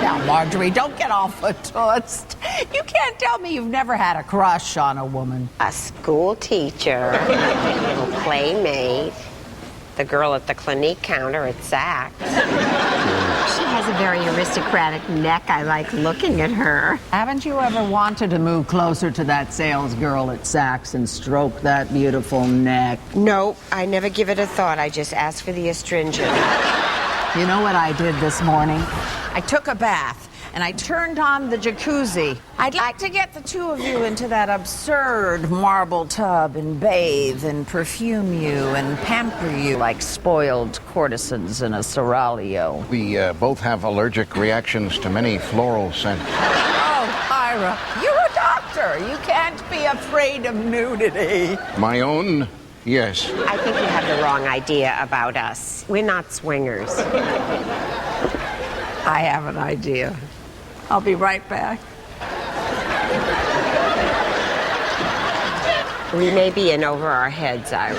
Now, Marjorie, don't get off a toast. You can't tell me you've never had a crush on a woman. A school teacher, a playmate, the girl at the Clinique counter at Saks. She has a very aristocratic neck. I like looking at her. Haven't you ever wanted to move closer to that sales girl at Saks and stroke that beautiful neck? No, I never give it a thought. I just ask for the astringent. You know what I did this morning? I took a bath and I turned on the jacuzzi. I'd like to get the two of you into that absurd marble tub and bathe and perfume you and pamper you like spoiled courtesans in a seraglio. We both have allergic reactions to many floral scents. Oh, Eyre, you're a doctor. You can't be afraid of nudity. My own? Yes. I think you have the wrong idea about us. We're not swingers. I have an idea. I'll be right back. We may be in over our heads, Eyre.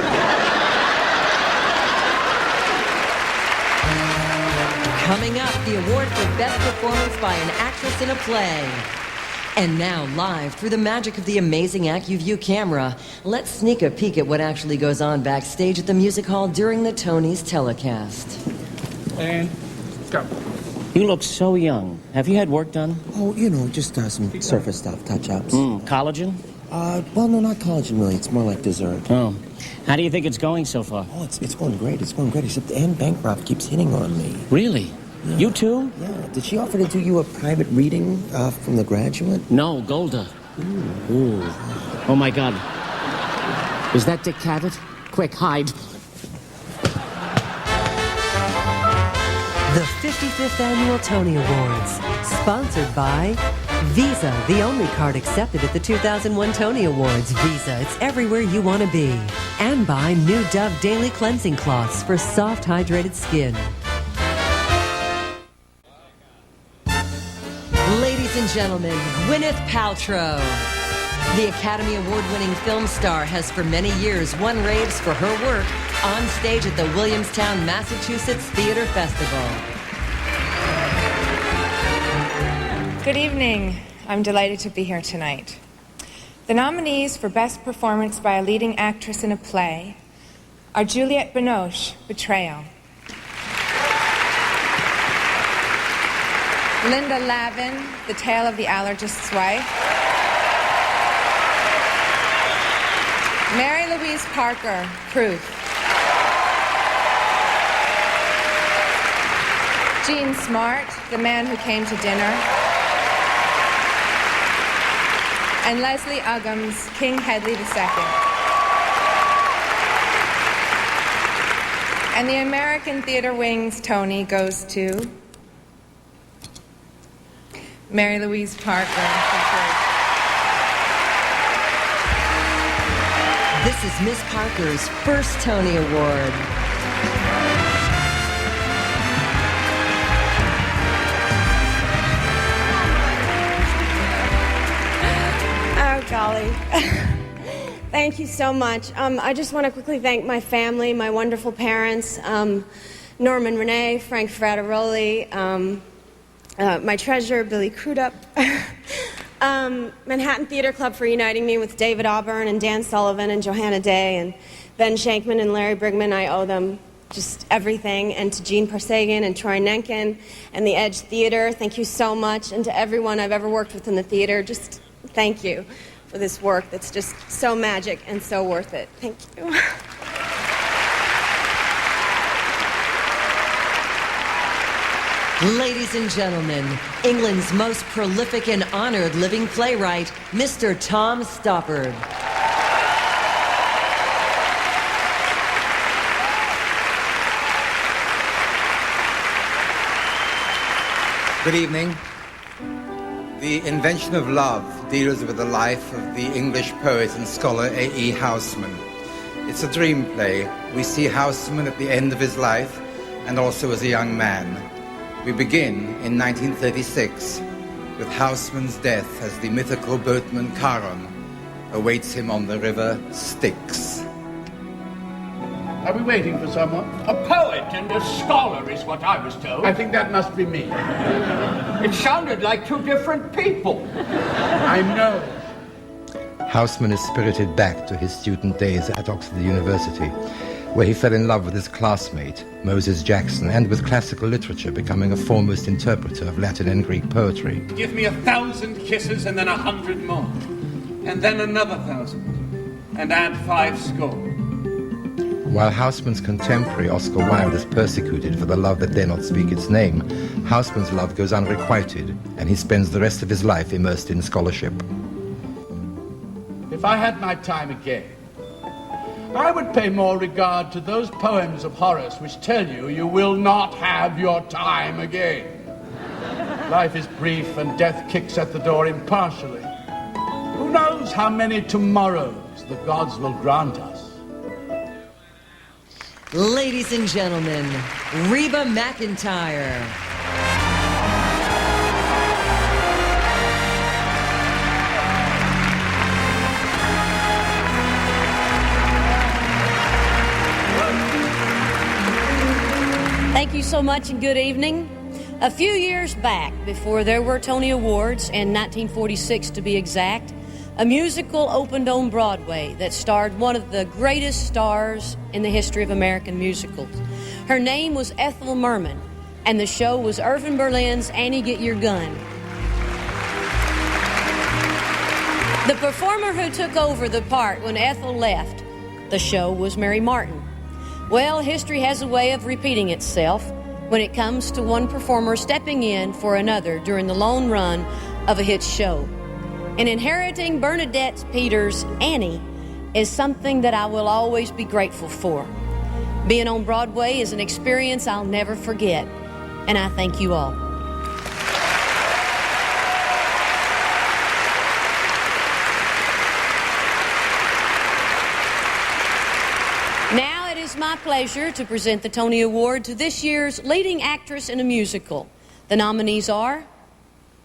Coming up, the award for Best Performance by an Actress in a Play. And now, live through the magic of the amazing AccuView camera, let's sneak a peek at what actually goes on backstage at the music hall during the Tonys telecast. And go. You look so young. Have you had work done? Oh, you know, just some surface stuff, touch-ups. Collagen? Well, no, not collagen, really. It's more like dessert. Oh. How do you think it's going so far? Oh, it's going great. It's going great, except Anne Bancroft keeps hitting on me. Really? Yeah. You too? Yeah. Did she offer to do you a private reading from The Graduate? No, Golda. Ooh. Oh, my God. Is that Dick Cavett? Quick, hide. The 55th Annual Tony Awards, sponsored by Visa, the only card accepted at the 2001 Tony Awards. Visa, it's everywhere you want to be. And by new Dove Daily Cleansing Cloths for soft, hydrated skin. Ladies and gentlemen, Gwyneth Paltrow. The Academy Award-winning film star has for many years won raves for her work on stage at the Williamstown, Massachusetts Theater Festival. Good evening. I'm delighted to be here tonight. The nominees for Best Performance by a Leading Actress in a Play Our Juliette Binoche, Betrayal. Linda Lavin, The Tale of the Allergist's Wife. Mary Louise Parker, Proof. Jean Smart, The Man Who Came to Dinner. And Leslie Uggams, King Hedley II. And the American Theater Wing's Tony goes to Mary Louise Parker. This is Miss Parker's first Tony Award. Oh, golly. Thank you so much. I just want to quickly thank my family, my wonderful parents, Norman Renee, Frank Frateroli, my treasurer, Billy Crudup, Manhattan Theater Club for uniting me with David Auburn and Dan Sullivan and Johanna Day and Ben Shankman and Larry Brigman. I owe them just everything. And to Gene Parsagan and Troy Nenkin and the Edge Theater, thank you so much. And to everyone I've ever worked with in the theater, just thank you for this work that's just so magic and so worth it. Thank you. Ladies and gentlemen, England's most prolific and honored living playwright, Mr. Tom Stoppard. Good evening. The Invention of Love deals with the life of the English poet and scholar A.E. Housman. It's a dream play. We see Housman at the end of his life and also as a young man. We begin in 1936 with Housman's death as the mythical boatman Charon awaits him on the river Styx. Are we waiting for someone? A poet and a scholar is what I was told. I think that must be me. It sounded like two different people. I know. Housman is spirited back to his student days at Oxford University, where he fell in love with his classmate, Moses Jackson, and with classical literature, becoming a foremost interpreter of Latin and Greek poetry. Give me 1,000 kisses and then 100 more. And then another 1,000. And add 5 score. While Housman's contemporary Oscar Wilde is persecuted for the love that dare not speak its name, Housman's love goes unrequited, and he spends the rest of his life immersed in scholarship. If I had my time again, I would pay more regard to those poems of Horace which tell you you will not have your time again. Life is brief and death kicks at the door impartially. Who knows how many tomorrows the gods will grant us? Ladies and gentlemen, Reba McEntire. Thank you so much and good evening. A few years back, before there were Tony Awards, in 1946 to be exact, a musical opened on Broadway that starred one of the greatest stars in the history of American musicals. Her name was Ethel Merman, and the show was Irving Berlin's Annie Get Your Gun. The performer who took over the part when Ethel left the show was Mary Martin. Well, history has a way of repeating itself when it comes to one performer stepping in for another during the long run of a hit show. And inheriting Bernadette Peters' Annie is something that I will always be grateful for. Being on Broadway is an experience I'll never forget, and I thank you all. Now it is my pleasure to present the Tony Award to this year's leading actress in a musical. The nominees are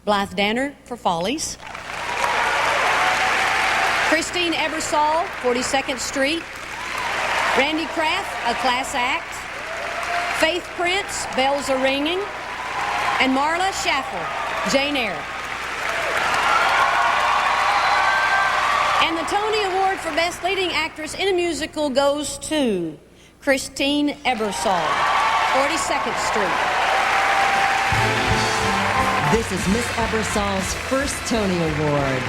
Blythe Danner for Follies, Christine Ebersol, 42nd Street, Randy Kraft, A Class Act, Faith Prince, Bells Are Ringing, and Marla Schaffel, Jane Eyre. And the Tony Award for Best Leading Actress in a Musical goes to Christine Ebersol, 42nd Street. This is Miss Ebersol's first Tony Award.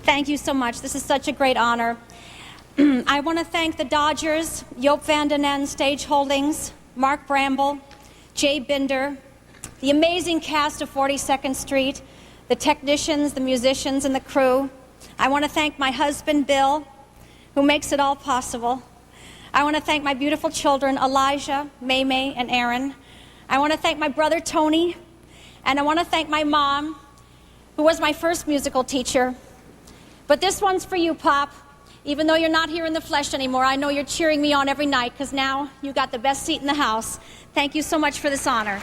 Thank you so much. This is such a great honor. I want to thank the Dodgers, Joop van den Ende Stage Holdings, Mark Bramble, Jay Binder, the amazing cast of 42nd Street, the technicians, the musicians, and the crew. I want to thank my husband, Bill, who makes it all possible. I want to thank my beautiful children, Elijah, Maymay, and Aaron. I want to thank my brother, Tony, and I want to thank my mom, who was my first musical teacher. But this one's for you, Pop. Even though you're not here in the flesh anymore, I know you're cheering me on every night, because now you got the best seat in the house. Thank you so much for this honor.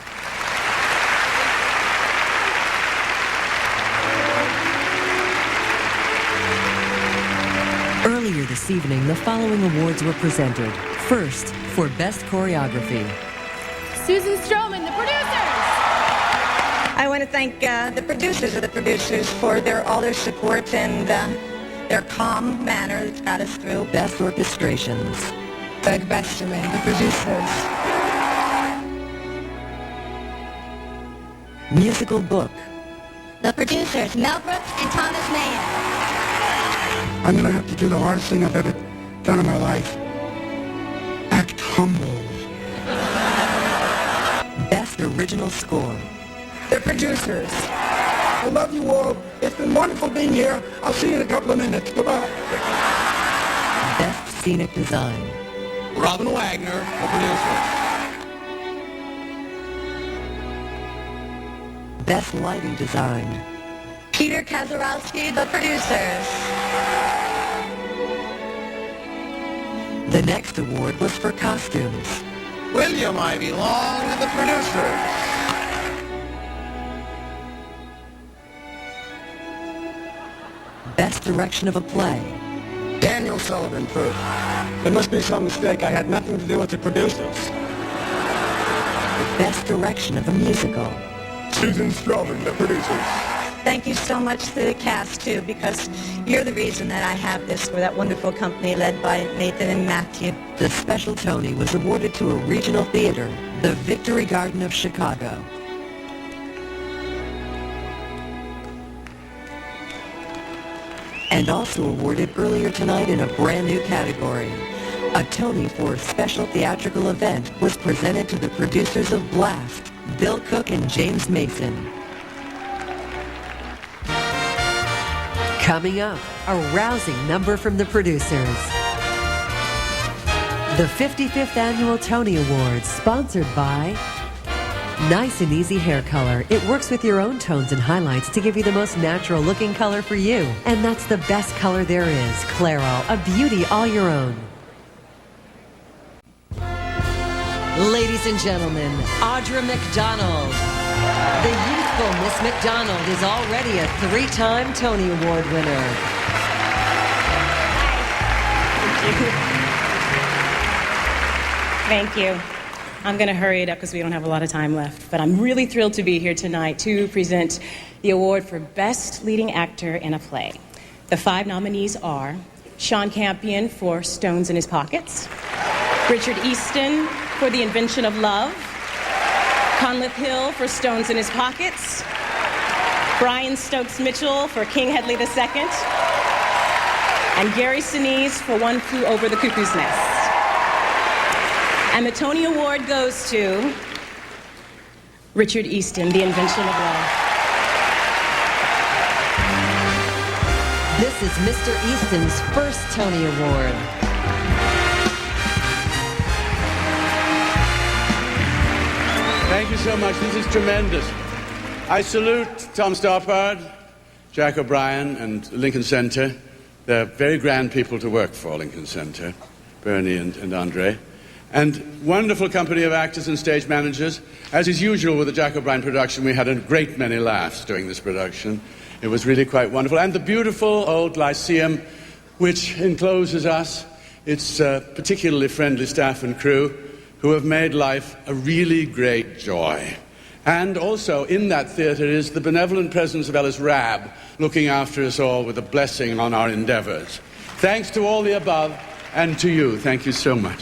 Earlier this evening, the following awards were presented. First, for Best Choreography. Susan Stroman, the producers. I want to thank the producers of the producers for all their support and their calm manner that's got us through. Best Orchestrations. Greg Besterman, the producers. Musical Book. The producers, Mel Brooks and Thomas Mayer. I'm going to have to do the hardest thing I've ever done in my life. Act humble. Best Original Score. The producers. I love you all. It's been wonderful being here. I'll see you in a couple of minutes. Goodbye. Best Scenic Design. Robin Wagner, the producer. Best Lighting Design. Peter Kazarowski, the producers. The next award was for Costumes. William Ivy Long and the producers. Best Direction of a Play. Daniel Sullivan for There must be some mistake. I had nothing to do with the producers. Best Direction of a Musical. Susan Stroman, the producers. Thank you so much to the cast, too, because you're the reason that I have this for that wonderful company led by Nathan and Mathew. The special Tony was awarded to a regional theater, the Victory Garden of Chicago. And also awarded earlier tonight in a brand new category. A Tony for Special Theatrical Event was presented to the producers of Blast, Bill Cook and James Mason. Coming up, a rousing number from the producers. The 55th Annual Tony Awards, sponsored by Nice and Easy Hair Color. It works with your own tones and highlights to give you the most natural looking color for you. And that's the best color there is. Clairol, a beauty all your own. Ladies and gentlemen, Audra McDonald. The youthful Miss McDonald is already a 3-time Tony Award winner. Thank you. I'm going to hurry it up because we don't have a lot of time left. But I'm really thrilled to be here tonight to present the award for Best Leading Actor in a Play. The 5 nominees are Sean Campion for Stones in His Pockets, Richard Easton for The Invention of Love, Conleth Hill for Stones in His Pockets, Brian Stokes Mitchell for King Hedley II, and Gary Sinise for One Flew Over the Cuckoo's Nest. And the Tony Award goes to Richard Easton, The Invention of Love. This is Mr. Easton's first Tony Award. Thank you so much. This is tremendous. I salute Tom Stoppard, Jack O'Brien, and Lincoln Center. They're very grand people to work for, Lincoln Center, Bernie and Andre. And wonderful company of actors and stage managers. As is usual with the Jack O'Brien production, we had a great many laughs during this production. It was really quite wonderful. And the beautiful old Lyceum, which encloses us, its particularly friendly staff and crew who have made life a really great joy. And also in that theatre is the benevolent presence of Ellis Rabb, looking after us all with a blessing on our endeavours. Thanks to all the above, and to you, thank you so much.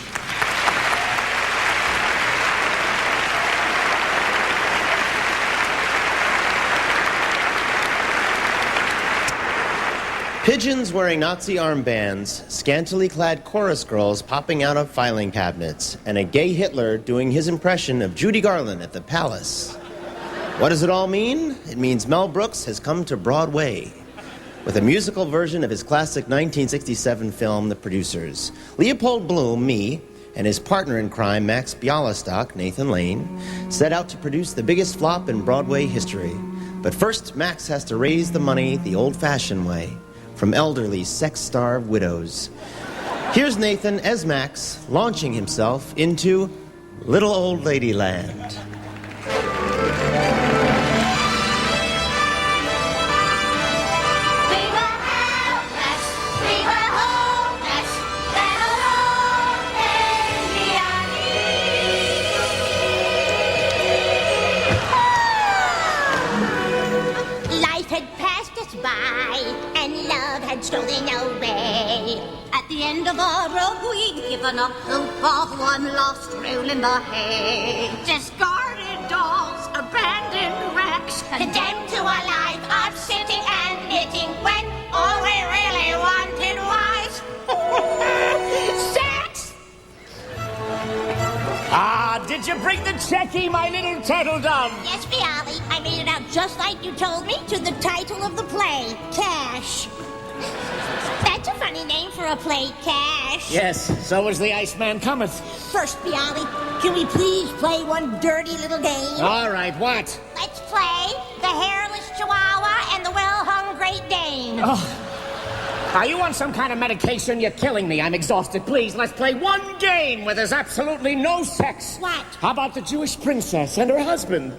Pigeons wearing Nazi armbands, scantily clad chorus girls popping out of filing cabinets, and a gay Hitler doing his impression of Judy Garland at the Palace. What does it all mean? It means Mel Brooks has come to Broadway with a musical version of his classic 1967 film, The Producers. Leopold Bloom, me, and his partner in crime, Max Bialystock, Nathan Lane, set out to produce the biggest flop in Broadway history. But first, Max has to raise the money the old-fashioned way, from elderly, sex-starved widows. Here's Nathan as Max, launching himself into Little Old Lady Land. Stolen away. At the end of our road, we'd given up hope of one lost rule in the hay. Discarded dolls, abandoned wrecks, condemned to a life of sitting and knitting when all we really wanted was sex. Ah, did you bring the checky, my little turtle dove? Yes, Bialy, I made it out just like you told me to the title of the play, Cash. That's a funny name for a play, Cash. Yes, so was the Iceman Cometh. First, Bialy, can we please play one dirty little game? All right, what? Let's play the hairless Chihuahua and the well-hung Great Dane. Oh. Are you on some kind of medication? You're killing me. I'm exhausted. Please, let's play one game where there's absolutely no sex. What? How about the Jewish princess and her husband?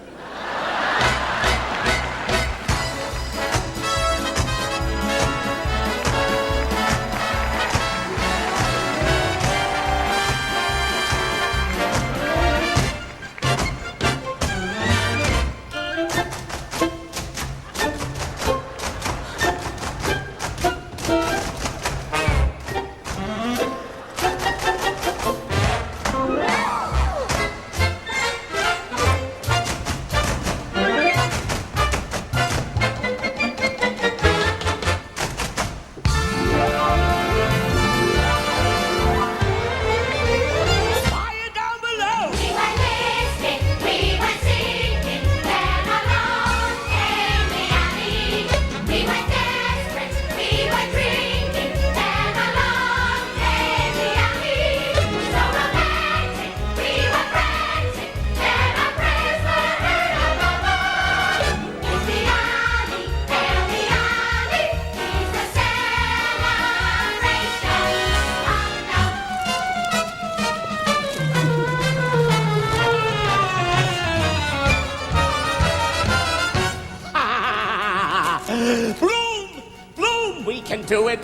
Do it.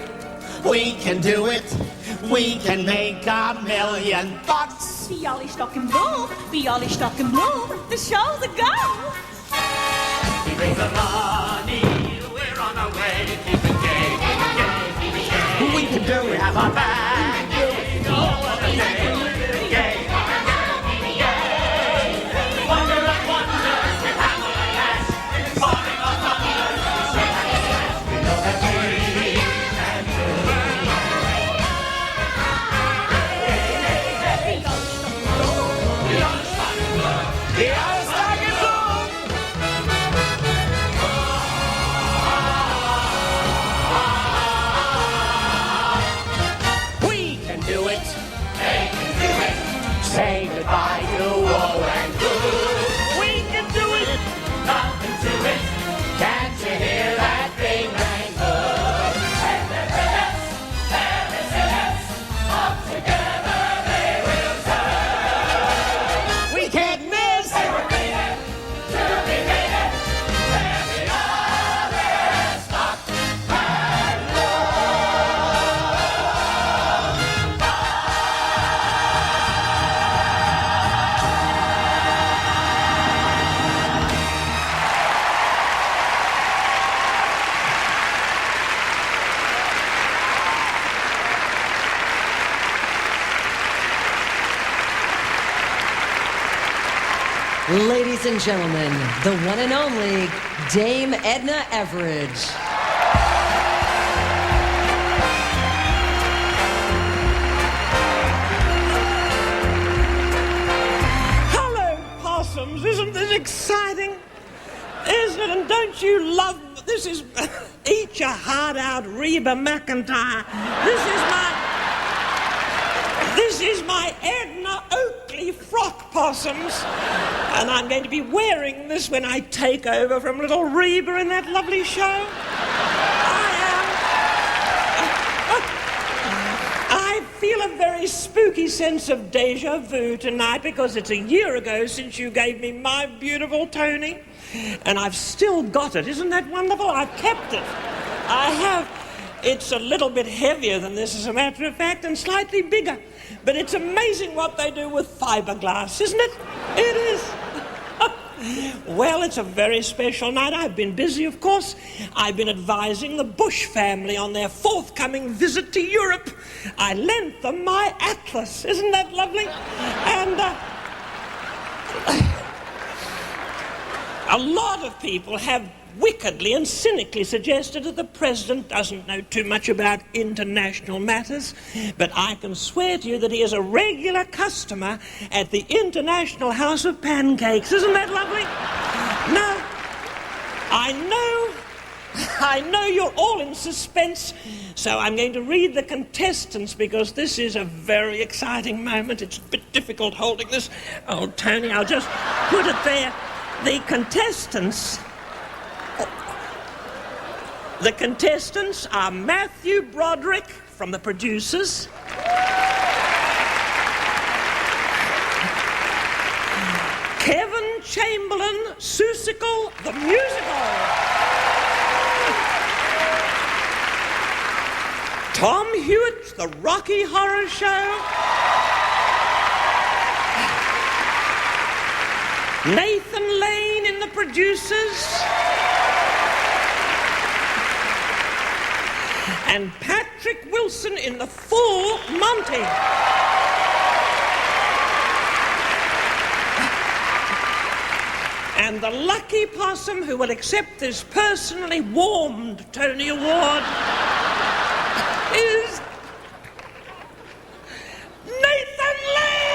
We can do it. We can make $1 million. Bialystock and Bloom, Bialystock and Bloom, the show's a go. We raise the money, we're on our way. Keep it gay, keep it gay. We can do it. We have our bag. No other day. Gay, gay. Wonder and wonders with hammer and ash. Falling on thunders. We know that we can do it. We can do it. Hey. Ladies and gentlemen, the one and only Dame Edna Everage. Hello, possums. Isn't this exciting? Isn't it? And don't you love... This is... Eat your heart out, Reba McEntire. This is my Edna Oakley frock, possums. And I'm going to be wearing this when I take over from little Reba in that lovely show. I feel a very spooky sense of déjà vu tonight because it's a year ago since you gave me my beautiful Tony. And I've still got it. Isn't that wonderful? I've kept it. I have. It's a little bit heavier than this, as a matter of fact, and slightly bigger. But it's amazing what they do with fiberglass, isn't it? It is. Well, it's a very special night. I've been busy, of course. I've been advising the Bush family on their forthcoming visit to Europe. I lent them my atlas. Isn't that lovely? And a lot of people have wickedly and cynically suggested that the president doesn't know too much about international matters, but I can swear to you that he is a regular customer at the International House of Pancakes. Isn't that lovely? Now, I know you're all in suspense, so I'm going to read the contestants because this is a very exciting moment. It's a bit difficult holding this. Oh, Tony, I'll just put it there. The contestants are Mathew Broderick from the producers, Kevin Chamberlain, Seussical, the musical, Tom Hewitt, the Rocky Horror Show, Nathan Lane in the producers, and Patrick Wilson in the full Monty. And the lucky possum who will accept this personally warmed Tony Award is Nathan Lane!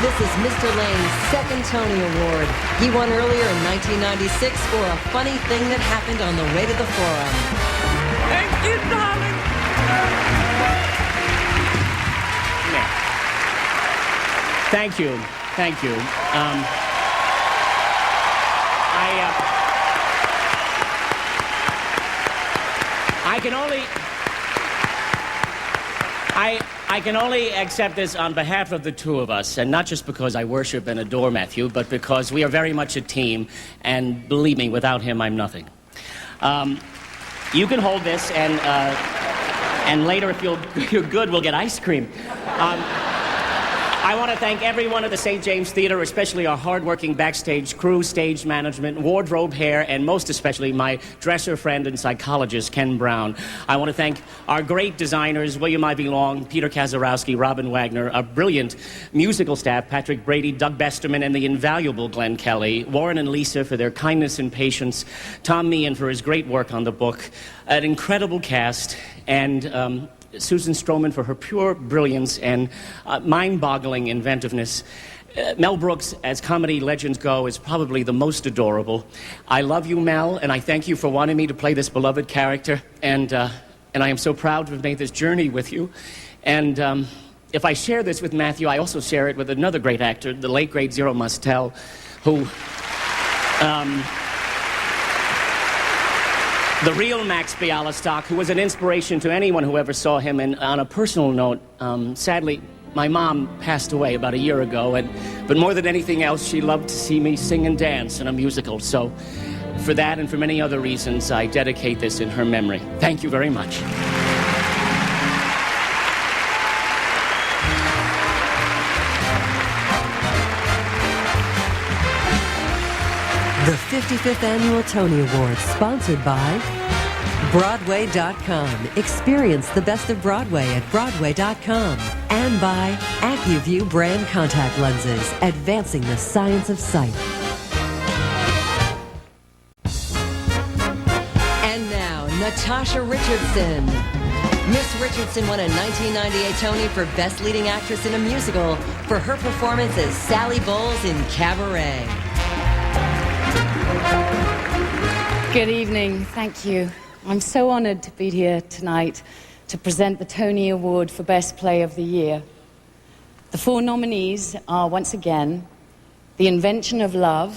This is Mr. Lane's second Tony Award. He won earlier in 1996 for a funny thing that happened on the way to the forum. Thank you, darling. Thank you. Thank you. I can only accept this on behalf of the two of us, and not just because I worship and adore Mathew, but because we are very much a team, and believe me, without him, I'm nothing. You can hold this, and later, if you're good, we'll get ice cream. I want to thank everyone at the St. James Theater, especially our hardworking backstage crew, stage management, wardrobe, hair, and most especially my dresser friend and psychologist, Ken Brown. I want to thank our great designers, William Ivy Long, Peter Kazarowski, Robin Wagner, our brilliant musical staff, Patrick Brady, Doug Besterman, and the invaluable Glenn Kelly, Warren and Lisa for their kindness and patience, Tom Meehan for his great work on the book, an incredible cast, and Susan Stroman for her pure brilliance and mind-boggling inventiveness. Mel Brooks, as comedy legends go, is probably the most adorable. I love you, Mel, and I thank you for wanting me to play this beloved character, and I am so proud to have made this journey with you. And if I share this with Mathew, I also share it with another great actor, the late, great Zero Mostel, who... the real Max Bialystock, who was an inspiration to anyone who ever saw him. And on a personal note, sadly, my mom passed away about a year ago, but more than anything else, she loved to see me sing and dance in a musical. So for that and for many other reasons, I dedicate this in her memory. Thank you very much. The 55th Annual Tony Awards, sponsored by Broadway.com. Experience the best of Broadway at Broadway.com. And by AccuView brand contact lenses, advancing the science of sight. And now, Natasha Richardson. Miss Richardson won a 1998 Tony for Best Leading Actress in a Musical for her performance as Sally Bowles in Cabaret. Good evening. Thank you. I'm so honored to be here tonight to present the Tony Award for Best Play of the Year. The 4 nominees are, once again, The Invention of Love,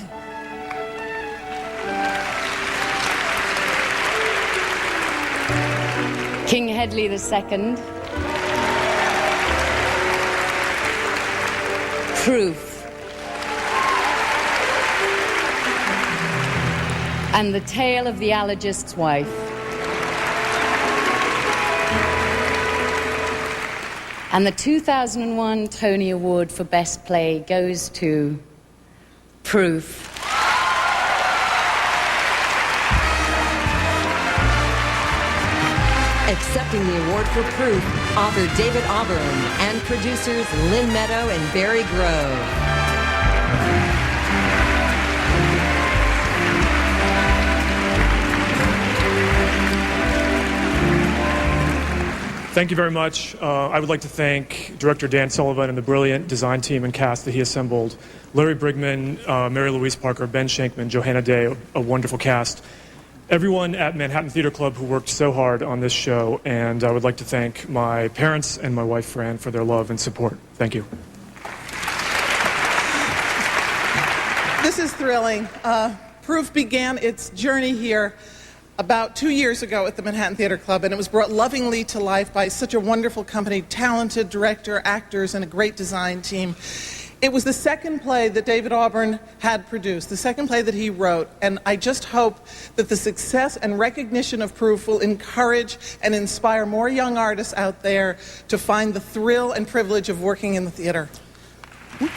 King Hedley II, Proof, and The Tale of the Allergist's Wife. And the 2001 Tony Award for Best Play goes to Proof. Accepting the award for Proof, author David Auburn and producers Lynn Meadow and Barry Grove. Thank you very much. I would like to thank Director Dan Sullivan and the brilliant design team and cast that he assembled. Larry Brigman, Mary Louise Parker, Ben Shankman, Johanna Day, a wonderful cast. Everyone at Manhattan Theater Club who worked so hard on this show, and I would like to thank my parents and my wife Fran for their love and support. Thank you. This is thrilling. Proof began its journey here about 2 years ago at the Manhattan Theater Club, and it was brought lovingly to life by such a wonderful company, talented director, actors, and a great design team. It was the second play that David Auburn had produced, the second play that he wrote, and I just hope that the success and recognition of Proof will encourage and inspire more young artists out there to find the thrill and privilege of working in the theater.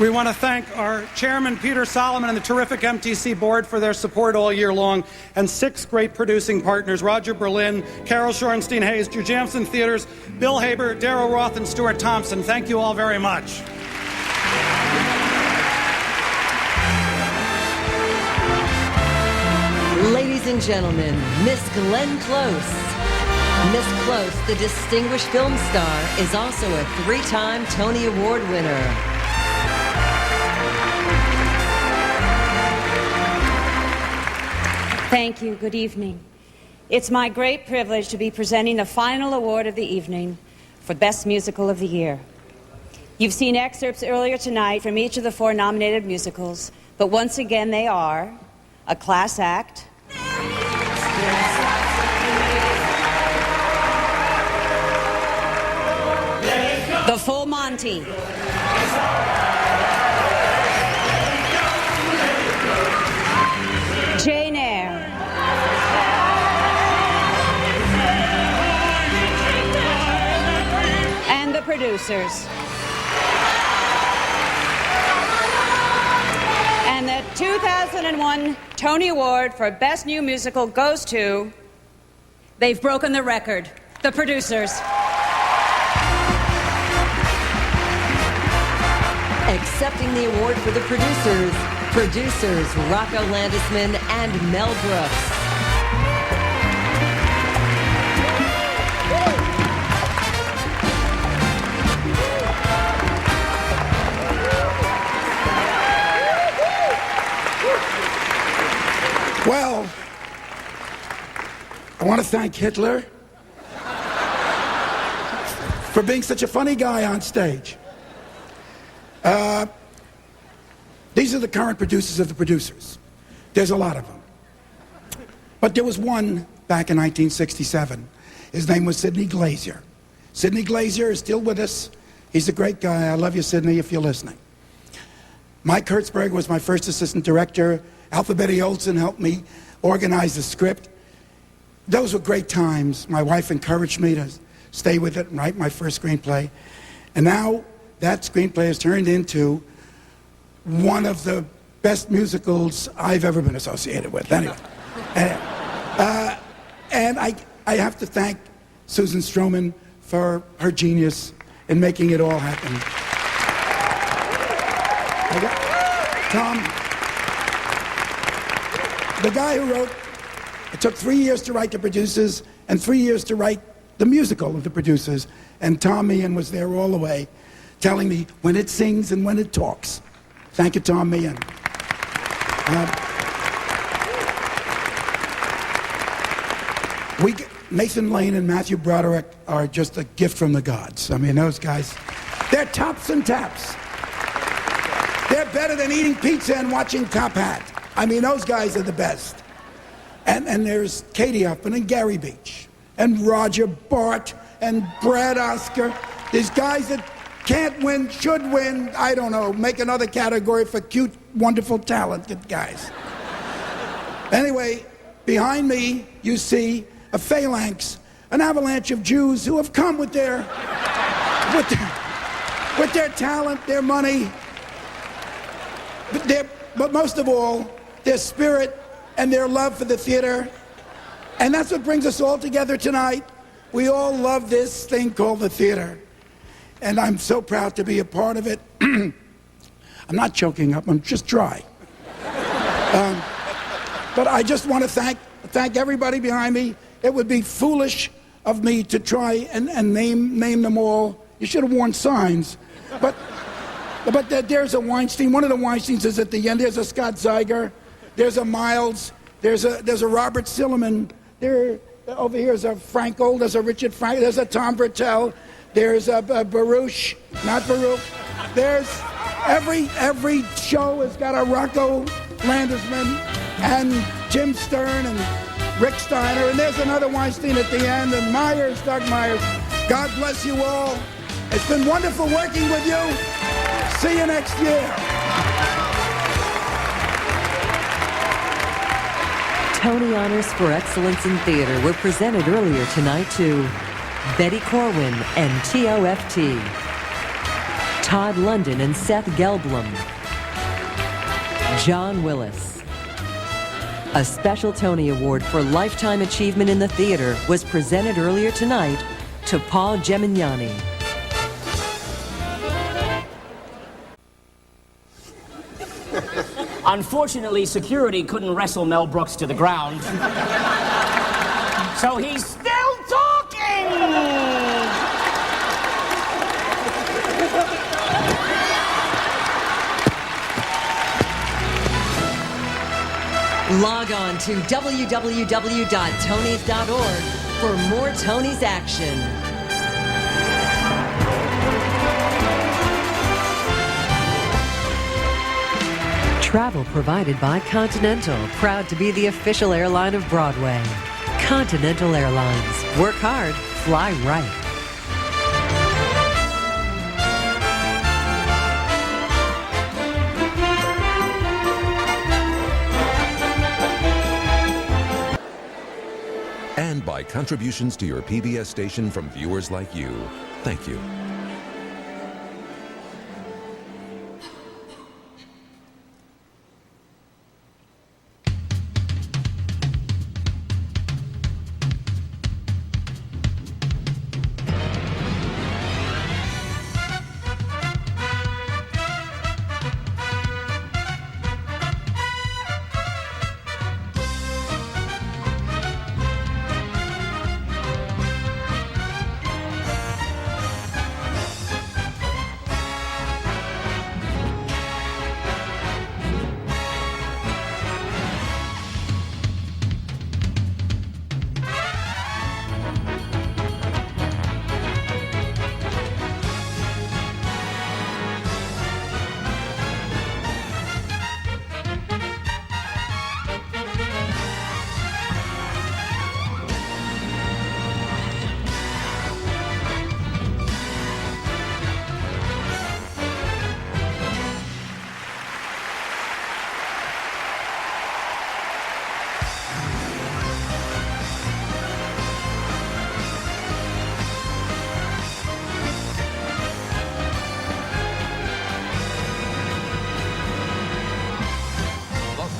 We want to thank our chairman, Peter Solomon, and the terrific MTC board for their support all year long, and 6 great producing partners, Roger Berlin, Carol Shorenstein Hayes, Drew Jamson Theaters, Bill Haber, Darryl Roth, and Stuart Thompson. Thank you all very much. Ladies and gentlemen, Miss Glenn Close. Miss Close, the distinguished film star, is also a 3-time Tony Award winner. Thank you. Good evening. It's my great privilege to be presenting the final award of the evening for Best Musical of the Year. You've seen excerpts earlier tonight from each of the 4 nominated musicals, but once again they are A Class Act, The Full Monty, Jane Eyre, and The Producers. And the 2001 Tony Award for Best New Musical goes to... They've broken the record. The Producers. Accepting the award for The Producers, producers Rocco Landisman and Mel Brooks. Well, I want to thank Hitler for being such a funny guy on stage. These are the current producers of The Producers. There's a lot of them. But there was one back in 1967. His name was Sidney Glazier. Sidney Glazier is still with us. He's a great guy. I love you, Sidney, if you're listening. Mike Hertzberg was my first assistant director. Alpha Betty Olson helped me organize the script. Those were great times. My wife encouraged me to stay with it and write my first screenplay. And now that screenplay has turned into one of the best musicals I've ever been associated with. Anyway. And I I have to thank Susan Stroman for her genius in making it all happen. Tom, the guy who wrote, it took 3 years to write The Producers and 3 years to write the musical of The Producers, and Tom Meehan was there all the way, telling me when it sings and when it talks. Thank you, Tom Meehan. Nathan Lane and Mathew Broderick are just a gift from the gods. I mean, those guys, they're tops and taps. They're better than eating pizza and watching Top Hat. I mean, those guys are the best. And there's Katie Huffman and Gary Beach and Roger Bart and Brad Oscar. There's guys that can't win, should win, I don't know, make another category for cute, wonderful, talented guys. Anyway, behind me, you see a phalanx, an avalanche of Jews who have come with their talent, their money, but most of all, their spirit and their love for the theater. And that's what brings us all together tonight. We all love this thing called the theater. And I'm so proud to be a part of it. I'm not choking up, I'm just dry. But I just want to thank everybody behind me. It would be foolish of me to try and name them all. You should have worn signs. But there's a Weinstein. One of the Weinsteins is at the end. There's a Scott Zeiger. There's a Miles. There's a Robert Silliman. Over here is a Frankel. There's a Richard Frank. There's a Tom Bertel. There's a Baruch, not Baruch. There's every show has got a Rocco Landersman and Jim Stern and Rick Steiner, and there's another Weinstein at the end, and Myers, Doug Myers. God bless you all. It's been wonderful working with you. See you next year. Tony Honors for Excellence in Theater were presented earlier tonight to Betty Corwin and TOFT, Todd London and Seth Gelblum, John Willis. A special Tony Award for Lifetime Achievement in the Theater was presented earlier tonight to Paul Gemignani. Unfortunately, security couldn't wrestle Mel Brooks to the ground. So he's still talking! Log on to www.tonys.org for more Tonys action. Travel provided by Continental, proud to be the official airline of Broadway. Continental Airlines. Work hard, fly right. And by contributions to your PBS station from viewers like you. Thank you.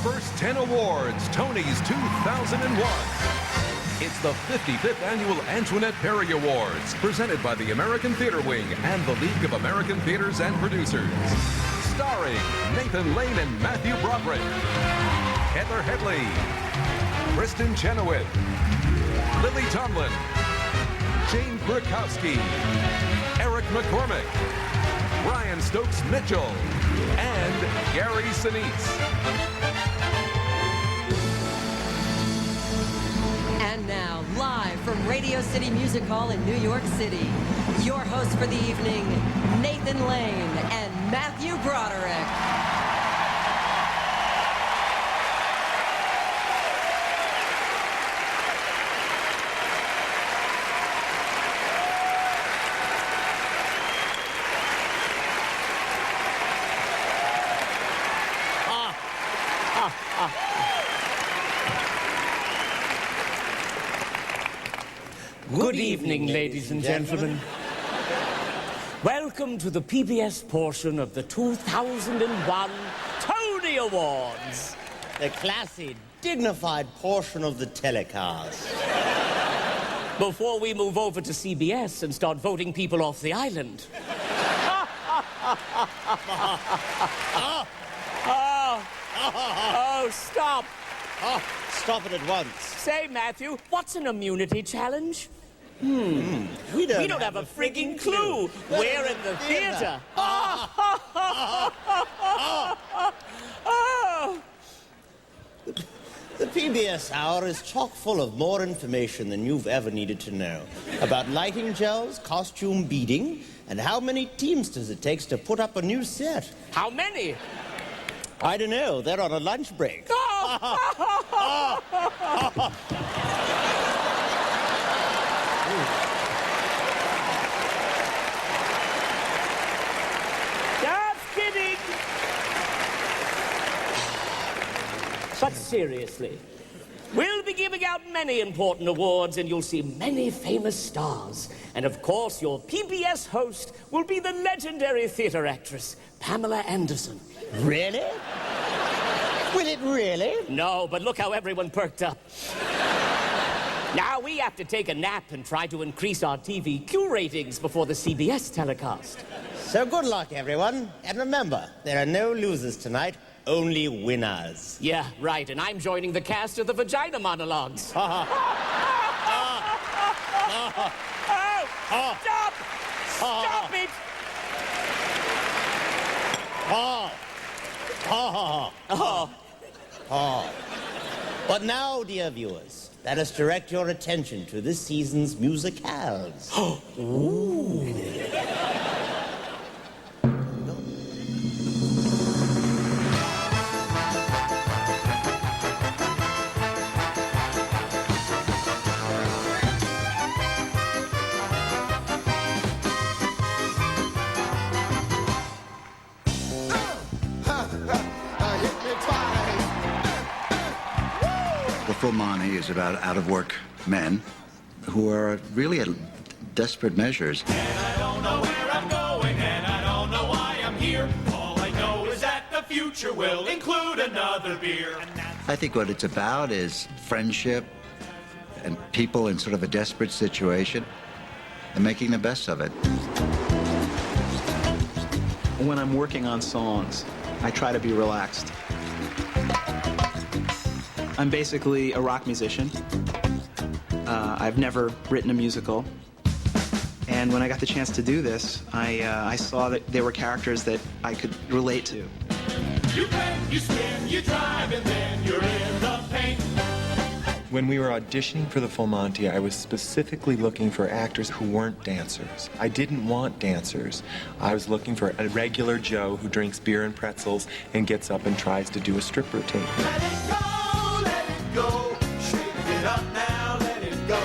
First 10 awards, Tonys 2001. It's the 55th Annual Antoinette Perry Awards, presented by the American Theater Wing and the League of American Theaters and Producers. Starring Nathan Lane and Mathew Broderick, Heather Hedley, Kristen Chenoweth, Lily Tomlin, Jane Krakowski, Eric McCormick, Brian Stokes Mitchell, and Gary Sinise. And now, live from Radio City Music Hall in New York City, your hosts for the evening, Nathan Lane and Mathew Broderick. Good evening, ladies and gentlemen. Welcome to the PBS portion of the 2001 Tony Awards. The classy, dignified portion of the telecast. Before we move over to CBS and start voting people off the island. Oh, stop. Stop it at once. Say, Mathew, what's an immunity challenge? We don't have a frigging clue. We're in the theater. The PBS Hour is chock full of more information than you've ever needed to know. About lighting gels, costume beading, and how many teamsters it takes to put up a new set. How many? I don't know. They're on a lunch break. Just kidding. But seriously, we'll be giving out many important awards and you'll see many famous stars. And of course, your PBS host will be the legendary theater actress, Pamela Anderson. Really? Will it really? No, but look how everyone perked up. Now we have to take a nap and try to increase our TV Q ratings before the CBS telecast. So good luck, everyone. And remember, there are no losers tonight, only winners. Yeah, right, and I'm joining the cast of the vagina monologues. Stop! Stop it! But now, dear viewers, let us direct your attention to this season's musicals. Ooh. Monty is about out-of-work men who are really at desperate measures. And I don't know where I'm going, and I don't know why I'm here. All I know is that the future will include another beer. I think what it's about is friendship and people in sort of a desperate situation and making the best of it. When I'm working on songs, I try to be relaxed. I'm basically a rock musician. I've never written a musical. And when I got the chance to do this, I saw that there were characters that I could relate to. You bend, you spin, you drive, and then you're in the paint. When we were auditioning for the Full Monty, I was specifically looking for actors who weren't dancers. I didn't want dancers. I was looking for a regular Joe who drinks beer and pretzels and gets up and tries to do a strip routine. Let it go, shake it up now, let it go.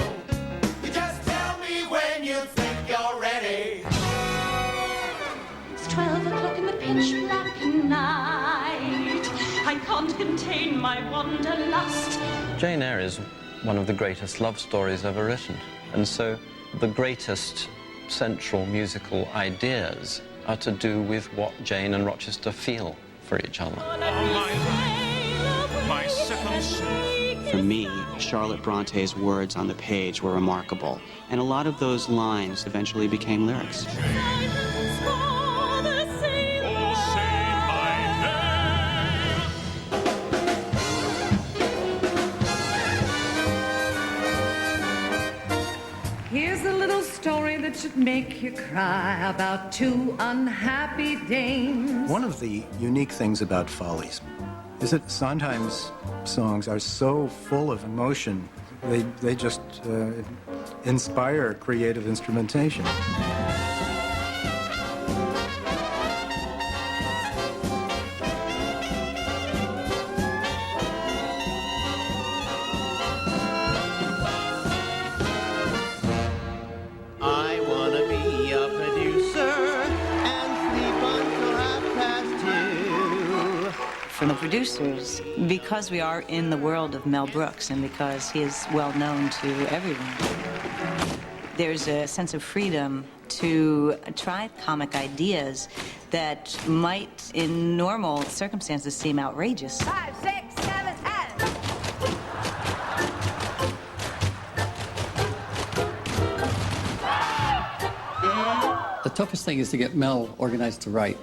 You just tell me when you think you're ready. It's 12 o'clock in the pitch black night. I can't contain my wanderlust. Jane Eyre is one of the greatest love stories ever written, and so the greatest central musical ideas are to do with what Jane and Rochester feel for each other. My second For me, Charlotte Bronte's words on the page were remarkable, and a lot of those lines eventually became lyrics. Here's a little story that should make you cry about two unhappy dames. One of the unique things about Follies is that Sondheim's songs are so full of emotion, they just inspire creative instrumentation. From the producers, because we are in the world of Mel Brooks and because he is well known to everyone, there's a sense of freedom to try comic ideas that might, in normal circumstances, seem outrageous. 5, 6, 7, 8. The toughest thing is to get Mel organized to write,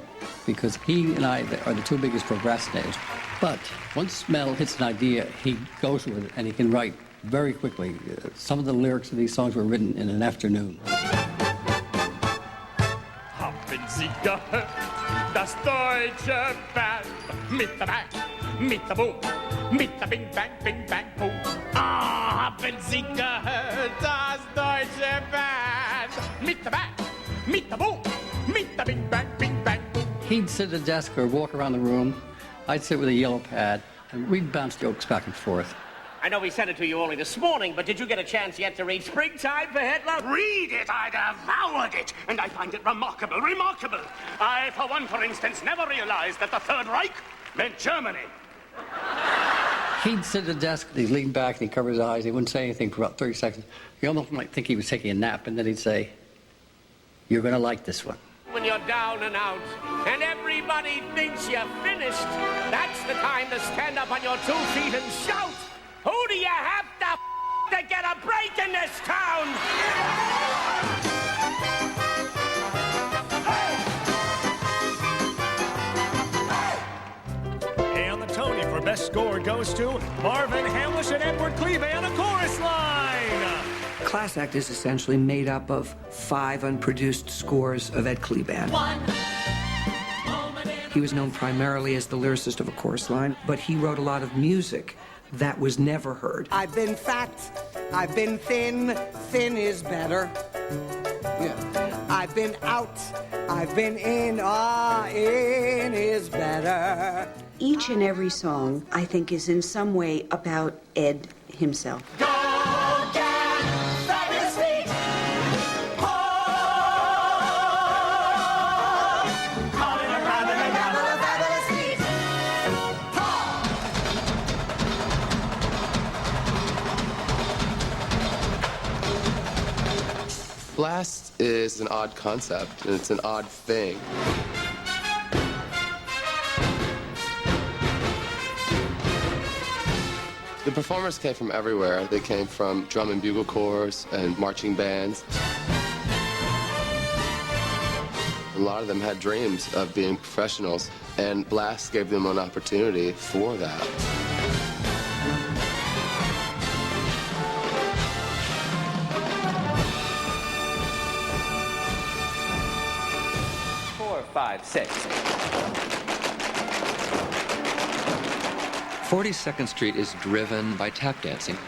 because he and I are the two biggest procrastinators. But once Mel hits an idea, he goes with it, and he can write very quickly. Some of the lyrics of these songs were written in an afternoon. Haben Sie gehört, das deutsche Band mit der Bang, mit der Boom, mit der Bing Bang, Bing Bang Boom. Ah, haben Sie gehört, das deutsche Band mit der Bang, mit der Boom, mit der Bing Bang, Bing Bang Boom. He'd sit at a desk or walk around the room. I'd sit with a yellow pad, and we'd bounce jokes back and forth. I know we sent it to you only this morning, but did you get a chance yet to read Springtime for Hedley? Read it, I devoured it, and I find it remarkable, remarkable. I, for one, for instance, never realized that the Third Reich meant Germany. He'd sit at a desk, he'd lean back, and he'd cover his eyes. He wouldn't say anything for about 30 seconds. You almost might think he was taking a nap, and then he'd say, "You're going to like this one." When you're down and out, and everybody thinks you're finished, that's the time to stand up on your 2 feet and shout, "Who do you have to get a break in this town?" And the Tony for Best Score goes to Marvin Hamlish and Edward Cleave on a chorus line. Class Act is essentially made up of 5 unproduced scores of Ed Cleban. He was known primarily as the lyricist of a chorus line, but he wrote a lot of music that was never heard. I've been fat, I've been thin, thin is better. Yeah. I've been out, I've been in, in is better. Each and every song, I think, is in some way about Ed himself. Blast is an odd concept, and it's an odd thing. The performers came from everywhere. They came from drum and bugle corps and marching bands. A lot of them had dreams of being professionals, and Blast gave them an opportunity for that. 5, 6. 42nd Street is driven by tap dancing.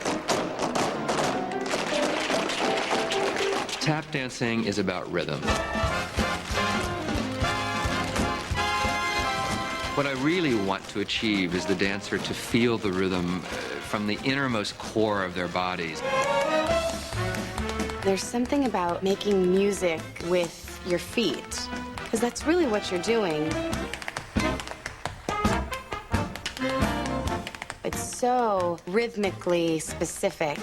Tap dancing is about rhythm. What I really want to achieve is the dancer to feel the rhythm from the innermost core of their bodies. There's something about making music with your feet, because that's really what you're doing. It's so rhythmically specific.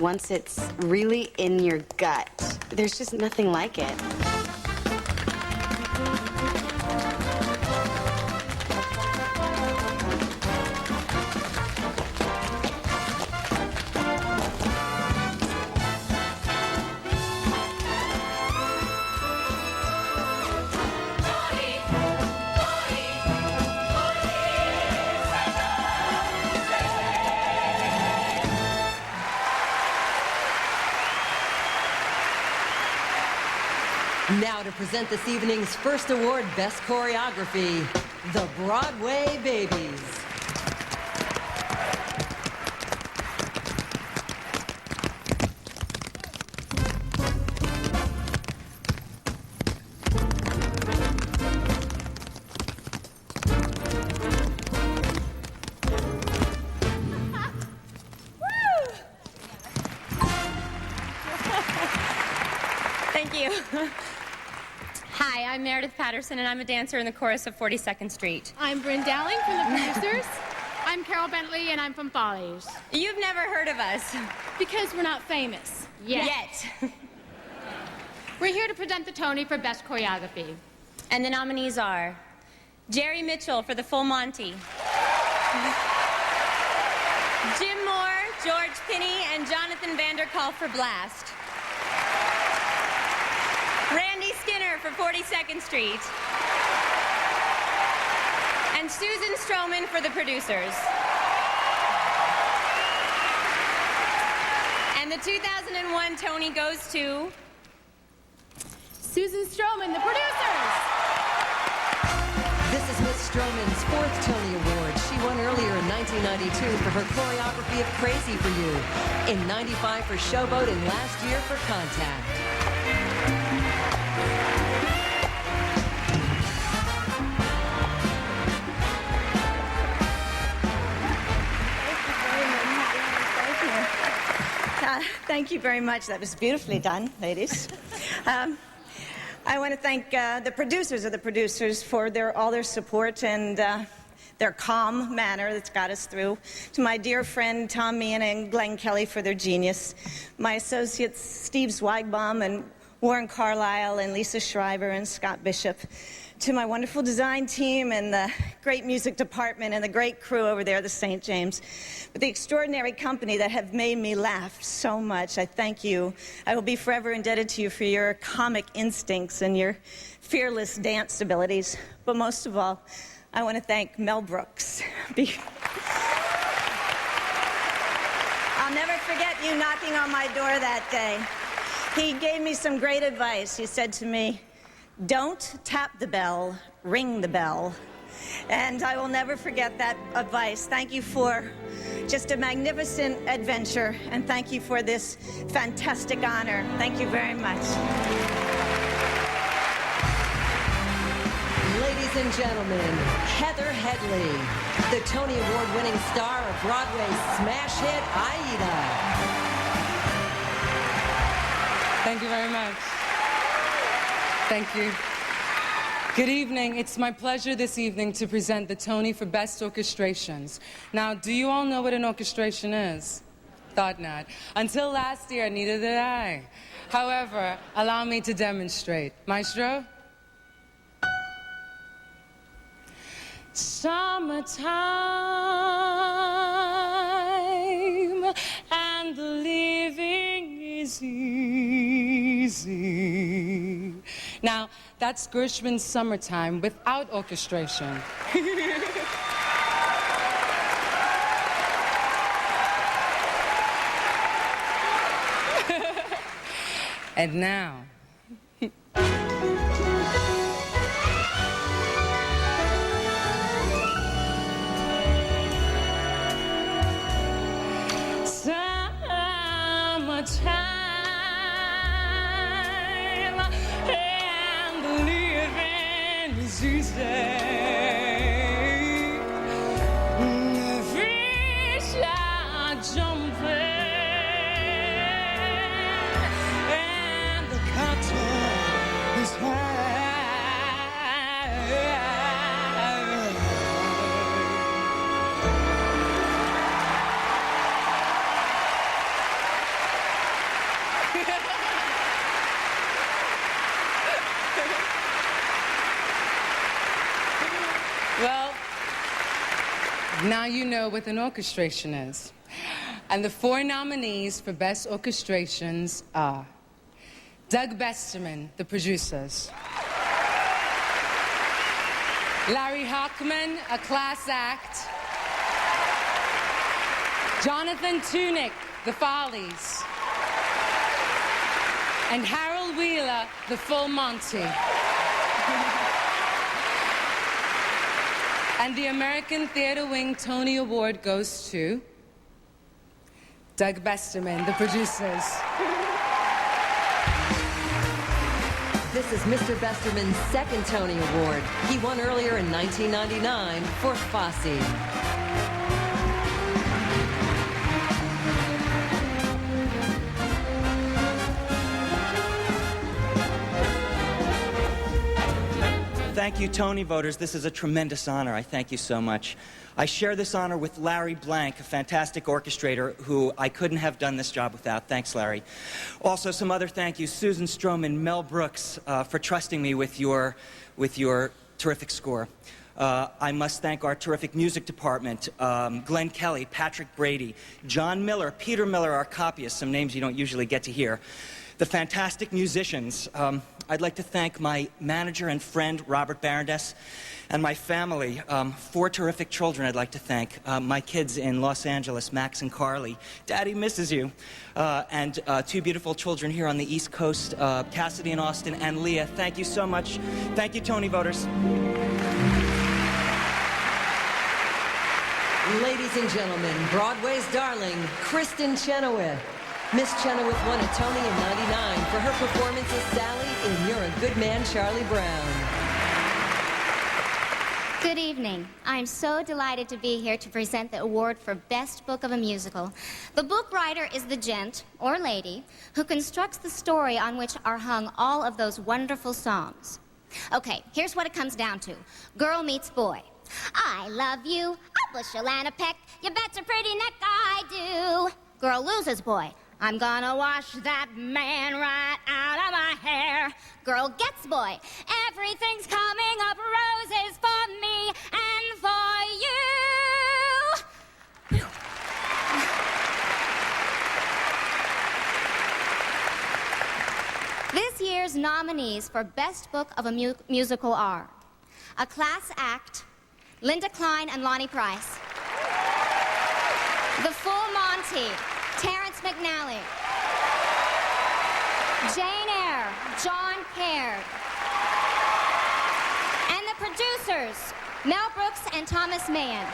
Once it's really in your gut, there's just nothing like it. Now to present this evening's first award, Best Choreography, the Broadway Babies. Thank you. Hi, I'm Meredith Patterson, and I'm a dancer in the chorus of 42nd Street. I'm Bryn Dowling from the producers. I'm Carol Bentley, and I'm from Follies. You've never heard of us. Because we're not famous. Yet. We're here to present the Tony for Best Choreography. And the nominees are Jerry Mitchell for the full Monty, Jim Moore, George Pinney, and Jonathan Vanderkalk for Blast, Randy Skinner for 42nd Street, and Susan Stroman for the producers. And the 2001 Tony goes to Susan Stroman, the producers. This is Miss Stroman's fourth Tony Award. She won earlier in 1992 for her choreography of Crazy for You, in 95 for Showboat, and last year for Contact. Thank you very much. That was beautifully done, ladies. I want to thank the producers of the producers for all their support and their calm manner that's got us through. To my dear friend Tom Meehan and Glenn Kelly for their genius. My associates Steve Zweigbaum and Warren Carlisle and Lisa Shriver and Scott Bishop. To my wonderful design team and the great music department and the great crew over there at the St. James. But the extraordinary company that have made me laugh so much, I thank you. I will be forever indebted to you for your comic instincts and your fearless dance abilities. But most of all, I want to thank Mel Brooks. I'll never forget you knocking on my door that day. He gave me some great advice. He said to me, "Don't tap the bell, ring the bell." And I will never forget that advice. Thank you for just a magnificent adventure, and thank you for this fantastic honor. Thank you very much. Ladies and gentlemen, Heather Hedley, the Tony Award-winning star of Broadway's smash hit, Aida. Thank you very much. Thank you. Good evening. It's my pleasure this evening to present the Tony for Best Orchestrations. Now, do you all know what an orchestration is? Thought not. Until last year, neither did I. However, allow me to demonstrate. Maestro? Summertime and the living is easy. Now, that's Gershwin's Summertime without orchestration. And now, summertime and the living is easy. The fish are jumping and the cotton is high. Well, now you know what an orchestration is. And the 4 nominees for Best Orchestrations are Doug Besterman, the producers; Larry Hockman, a class act; Jonathan Tunick, the Follies; and Harold Wheeler, the full Monty. And the American Theater Wing Tony Award goes to Doug Besterman, the producers. This is Mr. Besterman's second Tony Award. He won earlier in 1999 for Fosse. Thank you, Tony voters. This is a tremendous honor. I thank you so much. I share this honor with Larry Blank, a fantastic orchestrator who I couldn't have done this job without. Thanks, Larry. Also, some other thank yous. Susan Stroman, Mel Brooks, for trusting me with your terrific score. I must thank our terrific music department, Glenn Kelly, Patrick Brady, John Miller, Peter Miller, our copyist, some names you don't usually get to hear. The fantastic musicians. I'd like to thank my manager and friend, Robert Barandes, and my family. 4 terrific children I'd like to thank. My kids in Los Angeles, Max and Carly. Daddy misses you. And 2 beautiful children here on the East Coast, Cassidy and Austin, and Leah. Thank you so much. Thank you, Tony voters. Ladies and gentlemen, Broadway's darling, Kristen Chenoweth. Miss Chenoweth won a Tony in '99 for her performance as Sally in You're a Good Man, Charlie Brown. Good evening. I'm so delighted to be here to present the award for Best Book of a Musical. The book writer is the gent, or lady, who constructs the story on which are hung all of those wonderful songs. Okay, here's what it comes down to. Girl meets boy. I love you, a bushel and a peck. You bet your pretty neck I do. Girl loses boy. I'm gonna wash that man right out of my hair. Girl gets boy. Everything's coming up roses for me and for you. This year's nominees for Best Book of a Musical are A Class Act, Linda Klein and Lonnie Price. The Full Monty, Terrence McNally. Jane Eyre, John Caird. And the producers, Mel Brooks and Thomas Mahan.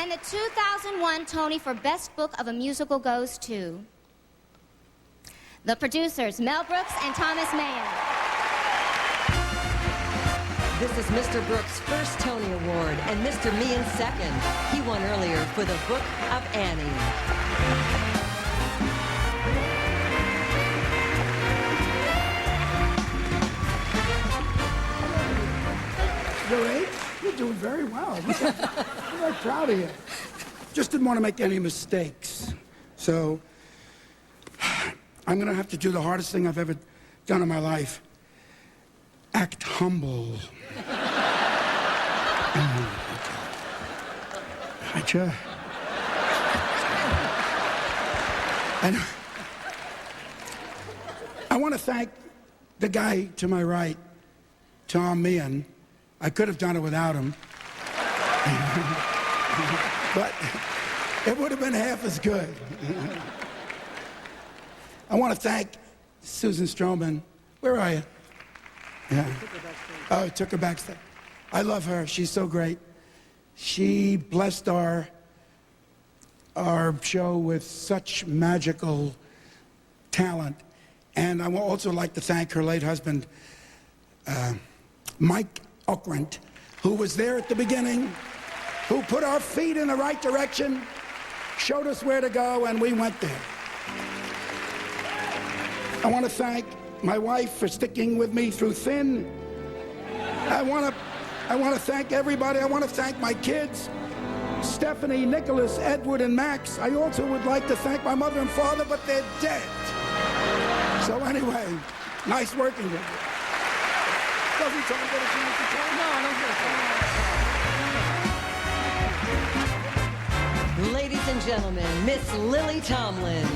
And the 2001 Tony for Best Book of a Musical goes to the producers, Mel Brooks and Thomas Mahan. This is Mr. Brooks' first Tony Award and Mr. Meehan's second. He won earlier for The Book of Annie. Great. You're doing very well. I'm very proud of you. Just didn't want to make any mistakes. So I'm going to have to do the hardest thing I've ever done in my life. Act humble. I want to thank the guy to my right, Tom Meehan. I could have done it without him. But it would have been half as good. I want to thank Susan Stroman. Where are you? Yeah. Oh, I took her backstage. I love her. She's so great. She blessed our show with such magical talent. And I would also like to thank her late husband, Mike Ockrent, who was there at the beginning, who put our feet in the right direction, showed us where to go, and we went there. I want to thank my wife for sticking with me through thin. I want to thank everybody. I want to thank my kids, Stephanie, Nicholas, Edward, and Max. I also would like to thank my mother and father, but they're dead. So anyway, nice working with you. Doesn't someone get a chance to talk? No, I don't think so. Ladies and gentlemen, Miss Lily Tomlin.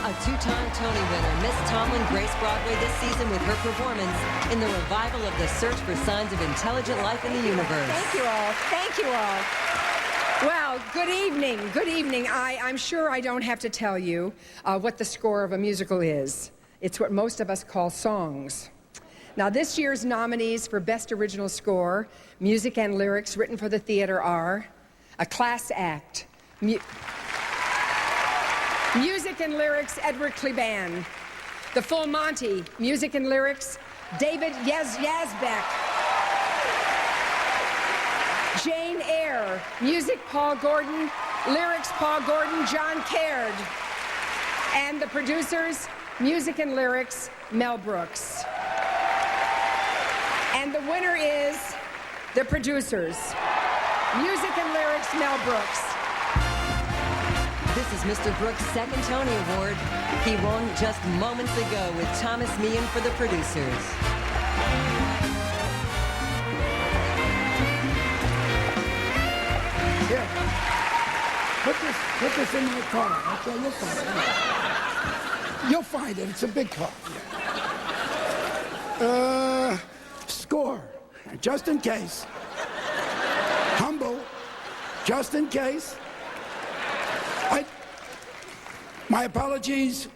A 2-time Tony winner, Miss Tomlin graced Broadway this season with her performance in the revival of The Search for Signs of Intelligent Life in the Universe. Thank you all. Thank you all. Wow, Good evening. Good evening. I'm sure I don't have to tell you what the score of a musical is. It's what most of us call songs. Now, this year's nominees for Best Original Score, Music and Lyrics written for the theater are A Class Act, Music and Lyrics, Edward Kleban. The Full Monty, Music and Lyrics, David Yazbek. Jane Eyre, music Paul Gordon, lyrics Paul Gordon, John Caird. And the producers, music and lyrics, Mel Brooks. And the winner is the producers, music and lyrics, Mel Brooks. This is Mr. Brooks' second Tony Award. He won just moments ago with Thomas Meehan for the producers. Here, put this in my car. Okay, you'll find it. You'll find it. It's a big car. Score, just in case. Humble, just in case. My apologies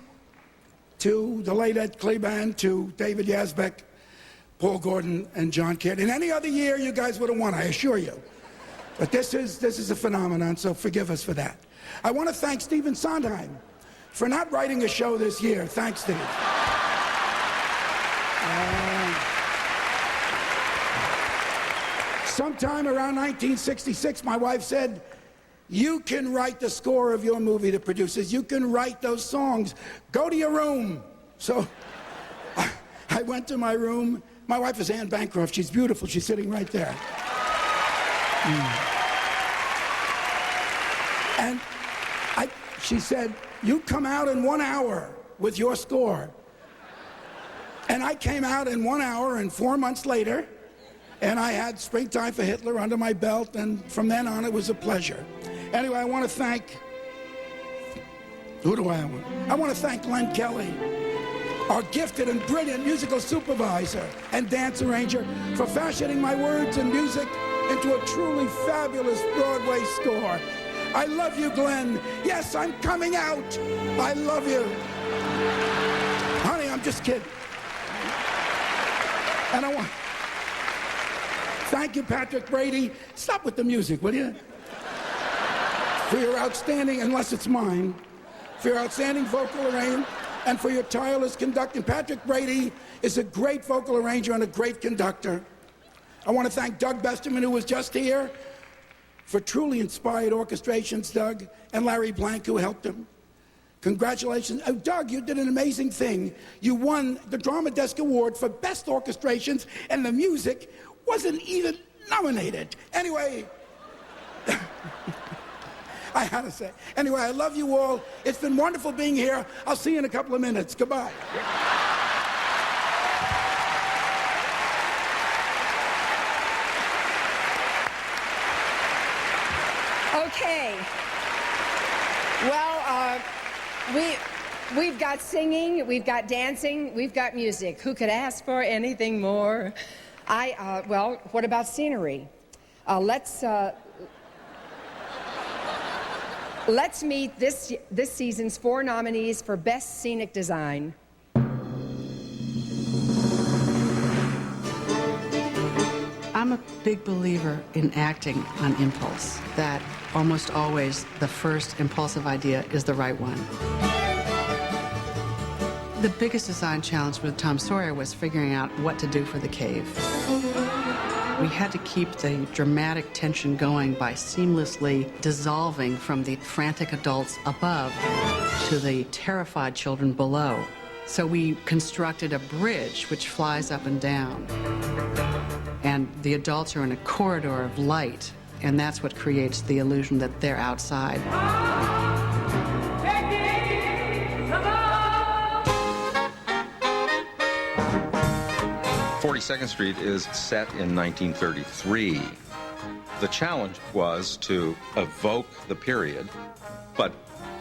to the late Ed Kleban, to David Yazbek, Paul Gordon, and John Caird. In any other year, you guys would have won, I assure you. But this is a phenomenon, so forgive us for that. I want to thank Stephen Sondheim for not writing a show this year. Thanks, Steve. Sometime around 1966, my wife said, you can write the score of your movie, the producers. You can write those songs. Go to your room. So I went to my room. My wife is Anne Bancroft. She's beautiful. She's sitting right there. And she said, you come out in 1 hour with your score. And I came out in 1 hour, and 4 months later, and I had Springtime for Hitler under my belt, and from then on it was a pleasure. Anyway, I want to thank, I want to thank Len Kelly, our gifted and brilliant musical supervisor and dance arranger, for fashioning my words and music into a truly fabulous Broadway score. I love you, Glenn. Yes, I'm coming out. I love you. Honey, I'm just kidding. And I want, thank you, Patrick Brady. Stop with the music, will you? For your outstanding, unless it's mine, for your outstanding vocal arrangement and for your tireless conducting. Patrick Brady is a great vocal arranger and a great conductor. I want to thank Doug Besterman, who was just here, for truly inspired orchestrations, Doug, and Larry Blank, who helped him. Congratulations. Oh, Doug, you did an amazing thing. You won the Drama Desk Award for Best Orchestrations, and the music wasn't even nominated. Anyway, I had to say. Anyway, I love you all. It's been wonderful being here. I'll see you in a couple of minutes. Goodbye. Okay. Well, we've got singing, we've got dancing, we've got music. Who could ask for anything more? Well, what about scenery? Let's meet this season's 4 nominees for Best Scenic Design. I'm a big believer in acting on impulse, that almost always the first impulsive idea is the right one. The biggest design challenge with Tom Sawyer was figuring out what to do for the cave. We had to keep the dramatic tension going by seamlessly dissolving from the frantic adults above to the terrified children below. So we constructed a bridge which flies up and down. And the adults are in a corridor of light, and that's what creates the illusion that they're outside. 42nd Street is set in 1933. The challenge was to evoke the period, but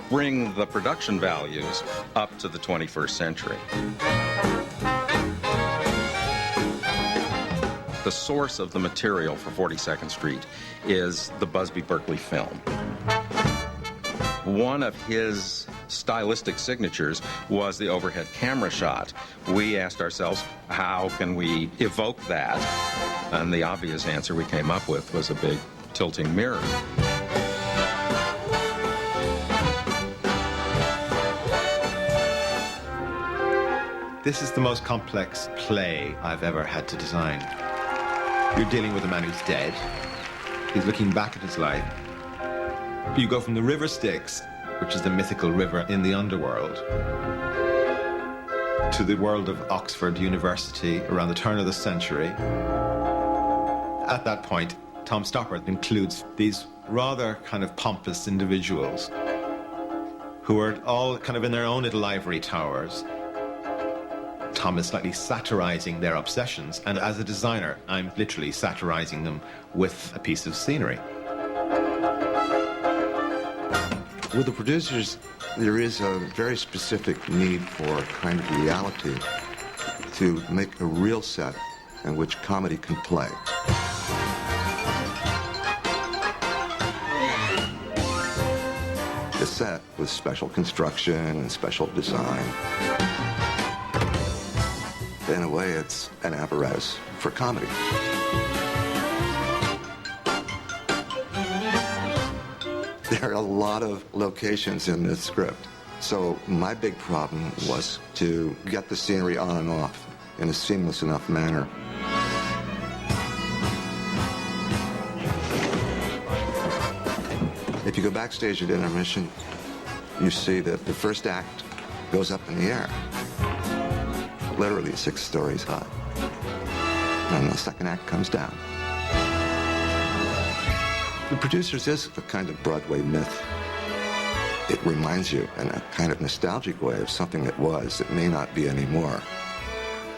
bring the production values up to the 21st century. The The source of the material for 42nd Street is the Busby Berkeley film. One of his stylistic signatures was the overhead camera shot. We asked ourselves, how can we evoke that? And the obvious answer we came up with was a big tilting mirror. This is the most complex play I've ever had to design. You're dealing with a man who's dead. He's looking back at his life. You go from the River Styx, which is the mythical river in the underworld, to the world of Oxford University around the turn of the century. At that point, Tom Stoppard includes these rather kind of pompous individuals who are all kind of in their own little ivory towers. Tom is slightly satirizing their obsessions, and as a designer, I'm literally satirizing them with a piece of scenery. With the producers, there is a very specific need for a kind of reality to make a real set in which comedy can play. The set with special construction and special design. In a way, it's an apparatus for comedy. There are a lot of locations in this script. So my big problem was to get the scenery on and off in a seamless enough manner. If you go backstage at Intermission, you see that the first act goes up in the air, literally 6 stories high. And the second act comes down. The Producers is a kind of Broadway myth. It reminds you in a kind of nostalgic way of something that was that may not be anymore.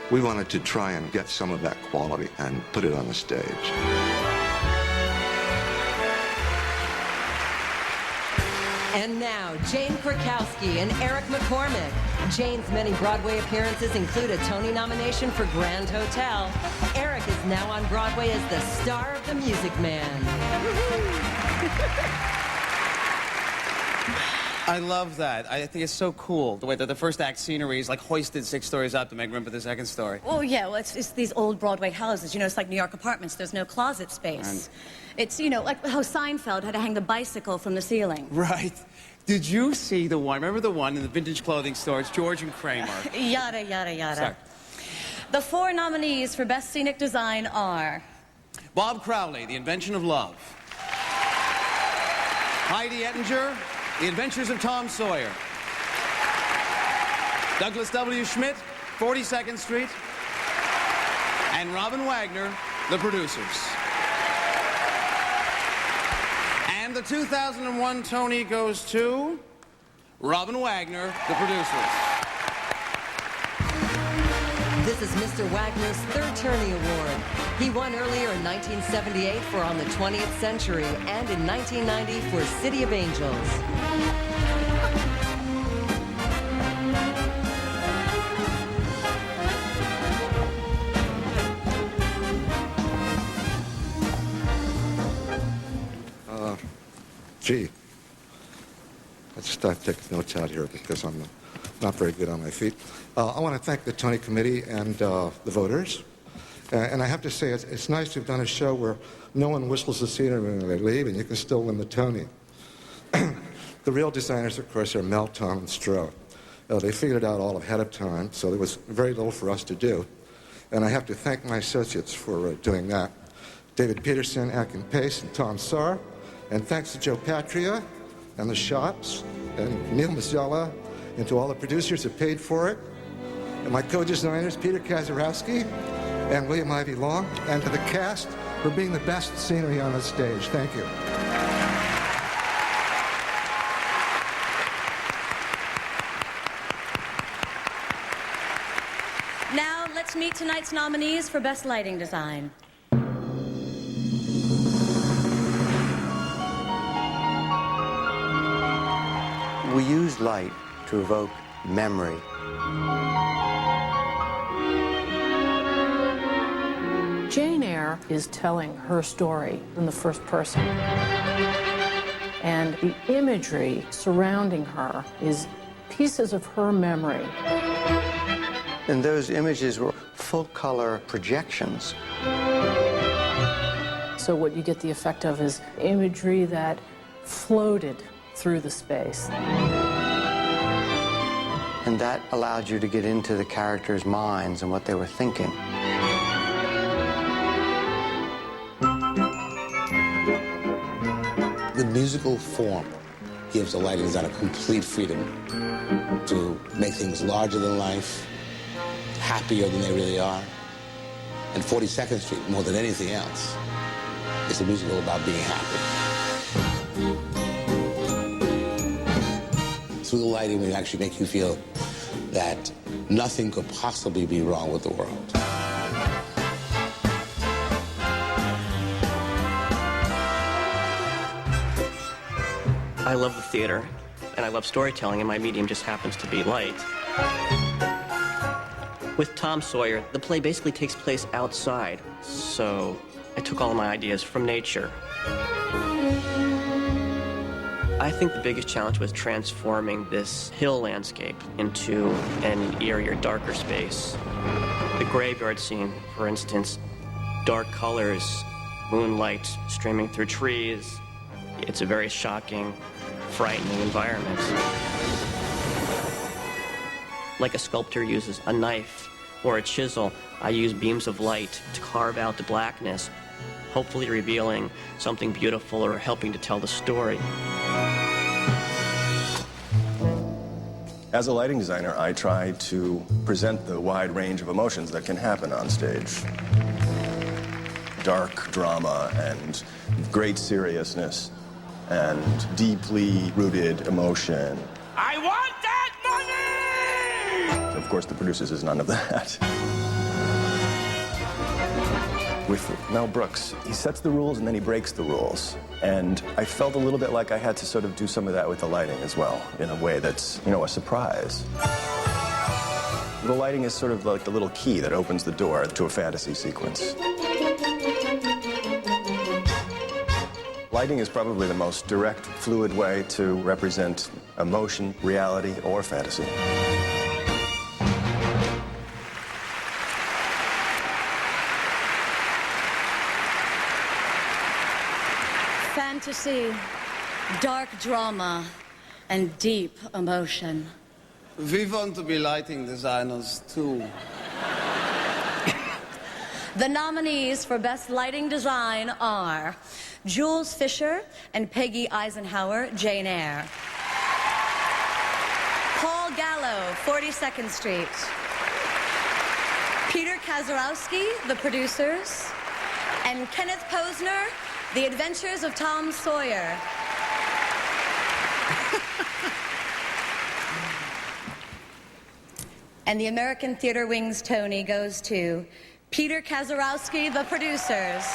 We wanted to try and get some of that quality and put it on the stage. And now, Jane Krakowski and Eric McCormick. Jane's many Broadway appearances include a Tony nomination for Grand Hotel. Eric is now on Broadway as the star of The Music Man. I love that. I think it's so cool, the way that the first act scenery is like hoisted 6 stories up to make room for the second story. Oh, yeah, well, it's these old Broadway houses. You know, it's like New York apartments. There's no closet space. It's, you know, like how Seinfeld had to hang the bicycle from the ceiling. Right. Did you see the one? Remember the one in the vintage clothing store? It's George and Kramer. Yada, yada, yada. Sorry. The 4 nominees for Best Scenic Design are... Bob Crowley, The Invention of Love. Heidi Ettinger, The Adventures of Tom Sawyer. Douglas W. Schmidt, 42nd Street. And Robin Wagner, The Producers. And the 2001 Tony goes to Robin Wagner, The Producers. This is Mr. Wagner's 3rd Tony Award. He won earlier in 1978 for On the 20th Century and in 1990 for City of Angels. Gee, let's start taking notes out here because I'm not very good on my feet. I want to thank the Tony Committee and the voters. And I have to say, it's nice to have done a show where no one whistles the scenery when they leave and you can still win the Tony. The real designers, of course, are Mel, Tom, and Stroh. They figured it out all ahead of time, so there was very little for us to do. And I have to thank my associates for doing that. David Peterson, Akin Pace, and Tom Saar. And thanks to Joe Patria and the shops and Neil Mazzella and to all the producers who paid for it. And my co-designers, Peter Kazarowski and William Ivy Long. And to the cast for being the best scenery on the stage. Thank you. Now, let's meet tonight's nominees for Best Lighting Design. We use light to evoke memory. Jane Eyre is telling her story in the first person. And the imagery surrounding her is pieces of her memory. And those images were full-color projections. So what you get the effect of is imagery that floated through the space. And that allowed you to get into the characters' minds and what they were thinking. The musical form gives a lighting designer complete freedom to make things larger than life, happier than they really are. And 42nd Street, more than anything else, is a musical about being happy. Through the lighting, we actually make you feel that nothing could possibly be wrong with the world. I love the theater, and I love storytelling, and my medium just happens to be light. With Tom Sawyer, the play basically takes place outside, so I took all of my ideas from nature. I think the biggest challenge was transforming this hill landscape into an eerier, darker space. The graveyard scene, for instance, dark colors, moonlight streaming through trees. It's a very shocking, frightening environment. Like a sculptor uses a knife or a chisel, I use beams of light to carve out the blackness, hopefully revealing something beautiful or helping to tell the story. As a lighting designer, I try to present the wide range of emotions that can happen on stage. Dark drama and great seriousness and deeply rooted emotion. I want that money! Of course, the producers is none of that. With Mel Brooks, he sets the rules and then he breaks the rules. And I felt a little bit like I had to sort of do some of that with the lighting as well, in a way that's, you know, a surprise. The lighting is sort of like the little key that opens the door to a fantasy sequence. Lighting is probably the most direct, fluid way to represent emotion, reality, or fantasy. Fantasy, dark drama, and deep emotion. We want to be lighting designers, too. The nominees for Best Lighting Design are Jules Fisher and Peggy Eisenhower, Jane Eyre. Paul Gallo, 42nd Street. Peter Kazarowski, The Producers. And Kenneth Posner, The Adventures of Tom Sawyer. And the American Theater Wing's Tony goes to Peter Kazarowski, The Producers.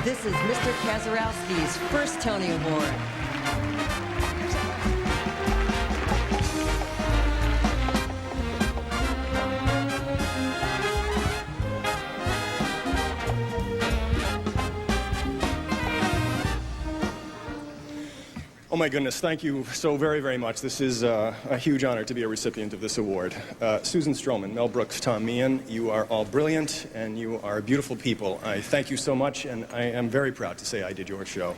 This is Mr. Kazarowski's first Tony Award. Oh my goodness, thank you so very, very much. This is a huge honor to be a recipient of this award. Susan Stroman, Mel Brooks, Tom Meehan, you are all brilliant and you are beautiful people. I thank you so much and I am very proud to say I did your show.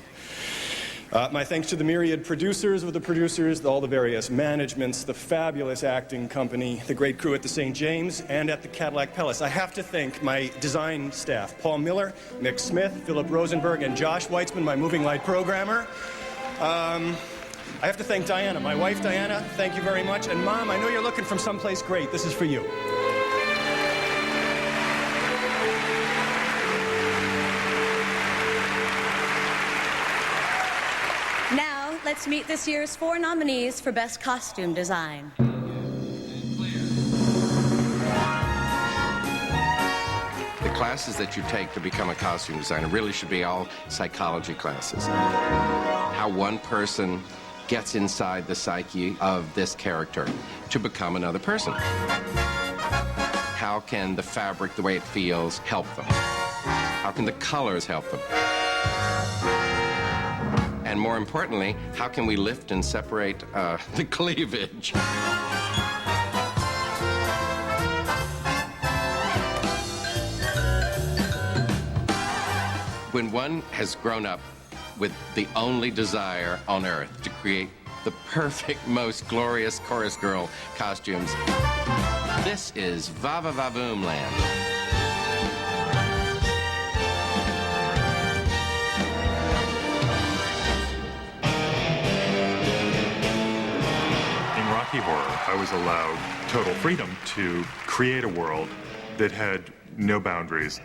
My thanks to the myriad producers of the producers, all the various managements, the fabulous acting company, the great crew at the St. James and at the Cadillac Palace. I have to thank my design staff, Paul Miller, Mick Smith, Philip Rosenberg, and Josh Weitzman, my moving light programmer. I have to thank Diana, my wife Diana, thank you very much. And Mom, I know you're looking from someplace great. This is for you. Now, let's meet this year's 4 nominees for Best Costume Design. The classes that you take to become a costume designer really should be all psychology classes. How one person gets inside the psyche of this character to become another person? How can the fabric, the way it feels, help them? How can the colors help them? And more importantly, how can we lift and separate the cleavage? When one has grown up with the only desire on earth to create the perfect, most glorious chorus girl costumes, this is Va-Va-Va-Boom land. In Rocky Horror, I was allowed total freedom to create a world that had no boundaries.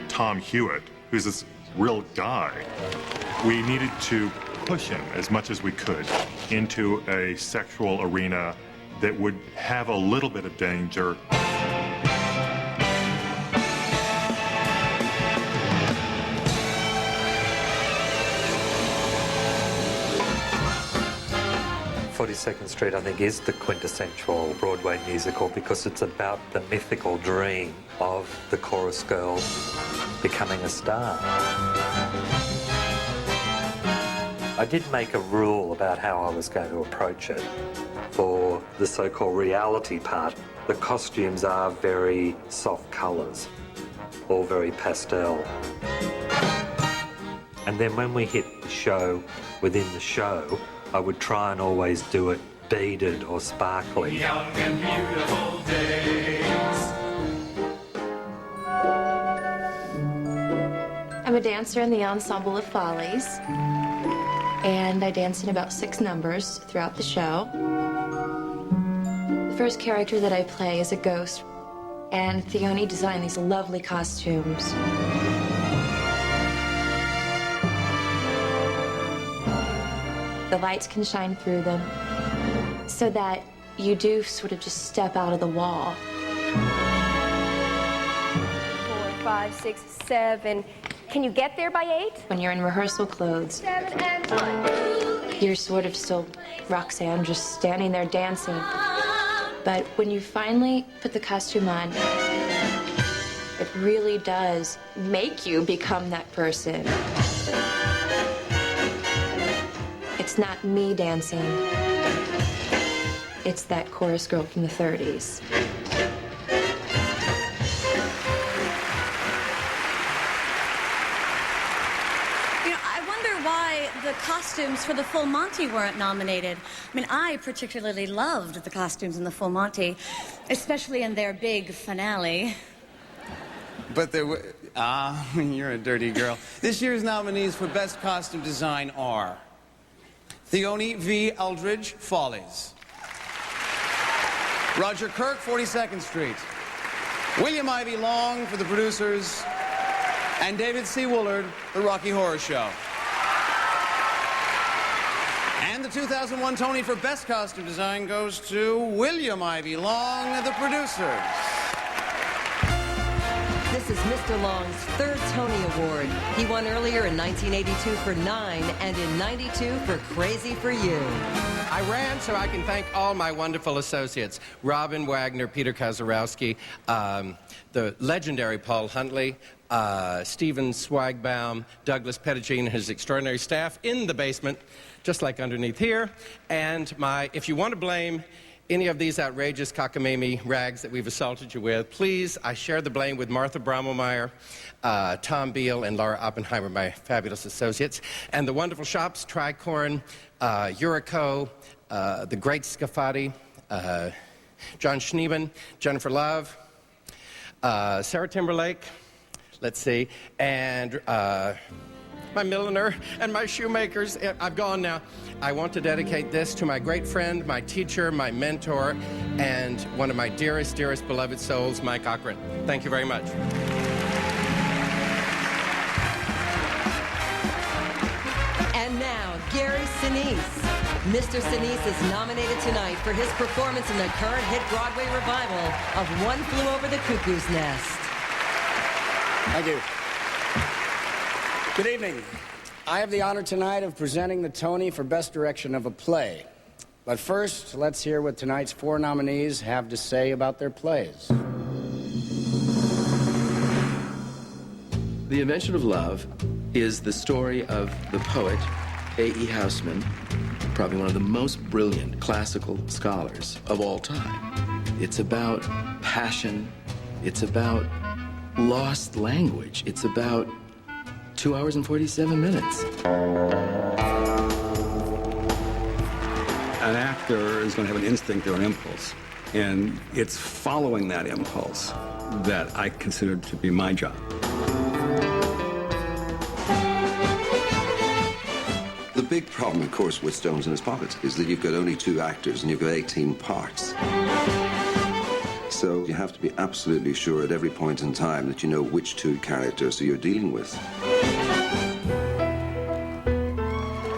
Tom Hewitt, who's this real guy, we needed to push him as much as we could into a sexual arena that would have a little bit of danger. "42nd Street," I think, is the quintessential Broadway musical because it's about the mythical dream of the chorus girl becoming a star. I did make a rule about how I was going to approach it. For the so-called reality part, the costumes are very soft colours, all very pastel. And then when we hit the show, within the show, I would try and always do it beaded or sparkly. Young and beautiful days. I'm a dancer in the ensemble of Follies, and I dance in about 6 numbers throughout the show. The first character that I play is a ghost, and Theoni designed these lovely costumes. The lights can shine through them so that you do sort of just step out of the wall. 4, 5, 6, 7. Can you get there by 8? When you're in rehearsal clothes, 7 and 1. you're sort of still Roxanne, just standing there dancing. But when you finally put the costume on, it really does make you become that person. It's not me dancing. It's that chorus girl from the 30s. The costumes for the Full Monty weren't nominated. I mean, I particularly loved the costumes in the Full Monty, especially in their big finale. But there were... Ah, you're a dirty girl. This year's nominees for Best Costume Design are Theoni V. Eldridge, Follies. Roger Kirk, 42nd Street. William Ivy Long for the producers. And David C. Woolard, The Rocky Horror Show. And the 2001 Tony for Best Costume Design goes to William Ivy Long, the producers. This is Mr. Long's 3rd Tony Award. He won earlier in 1982 for 9 and in 92 for Crazy for You. I ran so I can thank all my wonderful associates, Robin Wagner, Peter Kazarowski, the legendary Paul Huntley, Stephen Swagbaum, Douglas Pettigene, and his extraordinary staff in the basement, just like underneath here. And if you want to blame any of these outrageous cockamamie rags that we've assaulted you with, please, I share the blame with Martha Brommelmeyer, Tom Beal, and Laura Oppenheimer, my fabulous associates. And the wonderful shops, Tricorn, Eurico, the great Scafati, John Schneeman, Jennifer Love, Sarah Timberlake, let's see, and my milliner and my shoemakers. I've gone now. I want to dedicate this to my great friend, my teacher, my mentor, and one of my dearest, dearest beloved souls, Mike Cochran. Thank you very much. And now, Gary Sinise. Mr. Sinise is nominated tonight for his performance in the current hit Broadway revival of One Flew Over the Cuckoo's Nest. Thank you. Good evening. I have the honor tonight of presenting the Tony for Best Direction of a Play. But first, let's hear what tonight's 4 nominees have to say about their plays. The Invention of Love is the story of the poet A.E. Housman, probably one of the most brilliant classical scholars of all time. It's about passion. It's about lost language. It's about 2 hours and 47 minutes. An actor is going to have an instinct or an impulse, and it's following that impulse that I consider to be my job. The big problem, of course, with Stones in His Pockets is that you've got only 2 actors and you've got 18 parts. So you have to be absolutely sure at every point in time that you know which 2 characters you're dealing with.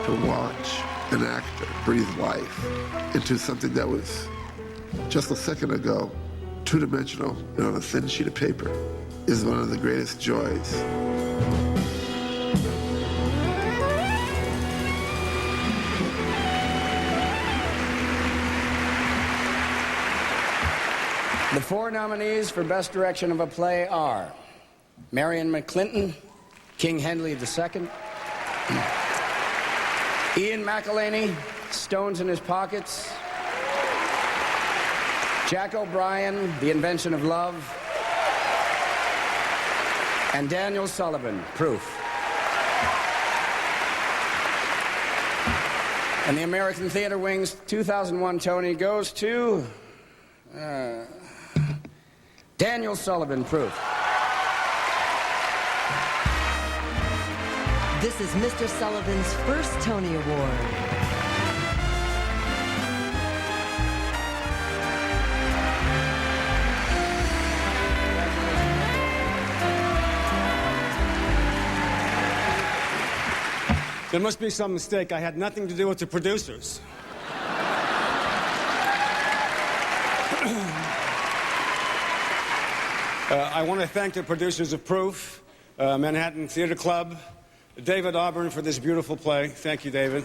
To watch an actor breathe life into something that was just a second ago two-dimensional and on a thin sheet of paper is one of the greatest joys. The 4 nominees for Best Direction of a Play are Marion McClinton, King Hedley II, Ian McElhaney, Stones in His Pockets, Jack O'Brien, The Invention of Love, and Daniel Sullivan, Proof. And the American Theater Wing's 2001 Tony goes to Daniel Sullivan, Proof. This is Mr. Sullivan's first Tony Award. There must be some mistake. I had nothing to do with the producers. I want to thank the producers of Proof, Manhattan Theater Club, David Auburn for this beautiful play. Thank you, David.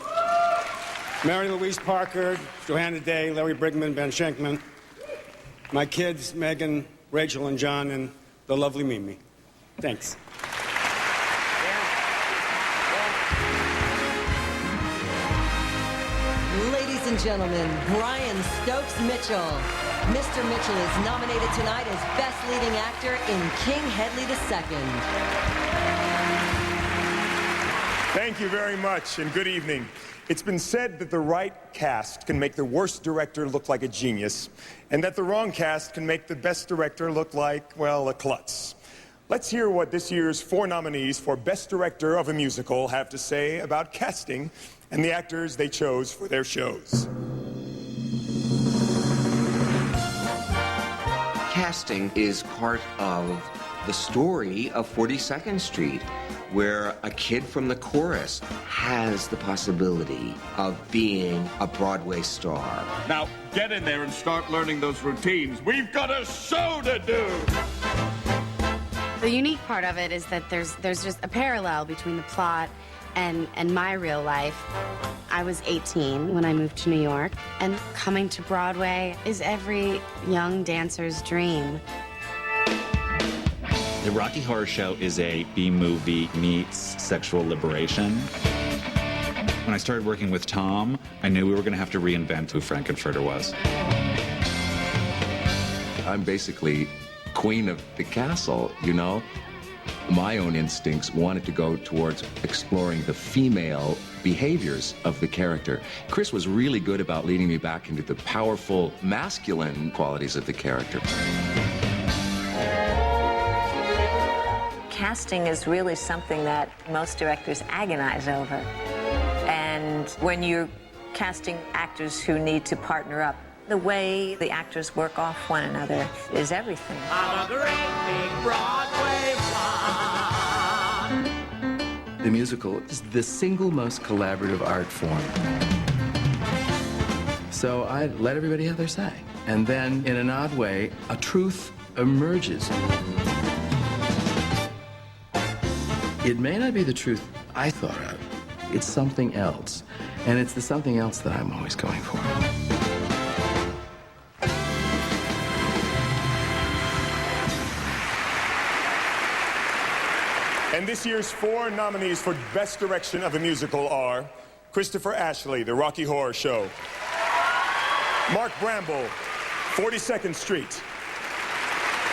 Mary Louise Parker, Johanna Day, Larry Brigman, Ben Schenkman. My kids, Megan, Rachel, and John, and the lovely Mimi. Thanks. Ladies and gentlemen, Brian Stokes Mitchell. Mr. Mitchell is nominated tonight as Best Leading Actor in King Hedley II. Thank you very much, and good evening. It's been said that the right cast can make the worst director look like a genius, and that the wrong cast can make the best director look like, well, a klutz. Let's hear what this year's 4 nominees for Best Director of a Musical have to say about casting and the actors they chose for their shows. Casting is part of the story of 42nd Street, where a kid from the chorus has the possibility of being a Broadway star. Now, get in there and start learning those routines. We've got a show to do! The unique part of it is that there's just a parallel between the plot and my real life. I was 18 when I moved to New York, and coming to Broadway is every young dancer's dream. The Rocky Horror Show is a B-movie meets sexual liberation. When I started working with Tom, I knew we were going to have to reinvent who Frankenfurter was. I'm basically queen of the castle, you know? My own instincts wanted to go towards exploring the female behaviors of the character. Chris was really good about leading me back into the powerful masculine qualities of the character. Casting is really something that most directors agonize over. And when you're casting actors who need to partner up, the way the actors work off one another is everything. I'm a great big Broadway fan. The musical is the single most collaborative art form. So I let everybody have their say. And then, in an odd way, a truth emerges. It may not be the truth I thought of, It's something else. And it's the something else that I'm always going for. And this year's 4 nominees for Best Direction of a Musical are Christopher Ashley, The Rocky Horror Show; Mark Bramble, 42nd Street;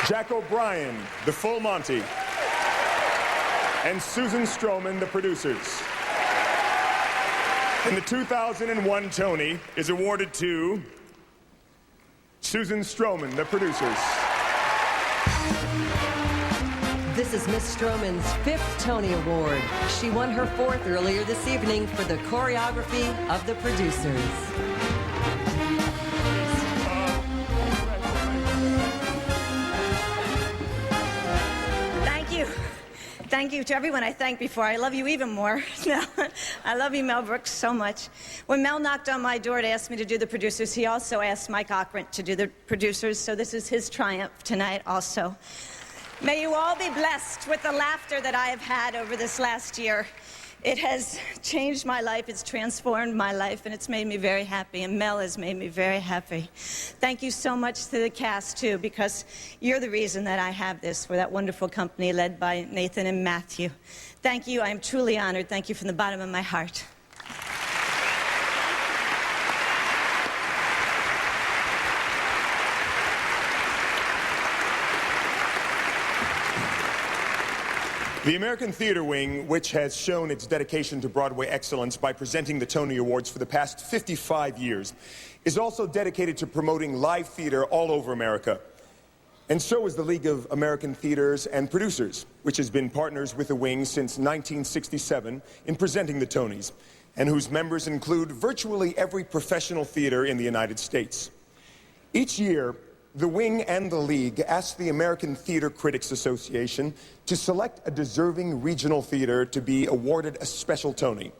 Jack O'Brien, The Full Monty; and Susan Stroman, The Producers. And the 2001 Tony is awarded to Susan Stroman, The Producers. This is Miss Stroman's 5th Tony Award. She won her 4th earlier this evening for the choreography of The Producers. Thank you. Thank you to everyone I thanked before. I love you even more. No, I love you, Mel Brooks, so much. When Mel knocked on my door to ask me to do The Producers, he also asked Mike Ockrent to do The Producers, so this is his triumph tonight also. May you all be blessed with the laughter that I have had over this last year. It has changed my life, it's transformed my life, and it's made me very happy, and Mel has made me very happy. Thank you so much to the cast, too, because you're the reason that I have this, for that wonderful company led by Nathan and Mathew. Thank you, I am truly honored. Thank you from the bottom of my heart. The American Theater Wing, which has shown its dedication to Broadway excellence by presenting the Tony Awards for the past 55 years, is also dedicated to promoting live theater all over America. And so is the League of American Theaters and Producers, which has been partners with the Wing since 1967 in presenting the Tonys, and whose members include virtually every professional theater in the United States. Each year, the Wing and the League asked the American Theater Critics Association to select a deserving regional theater to be awarded a special Tony.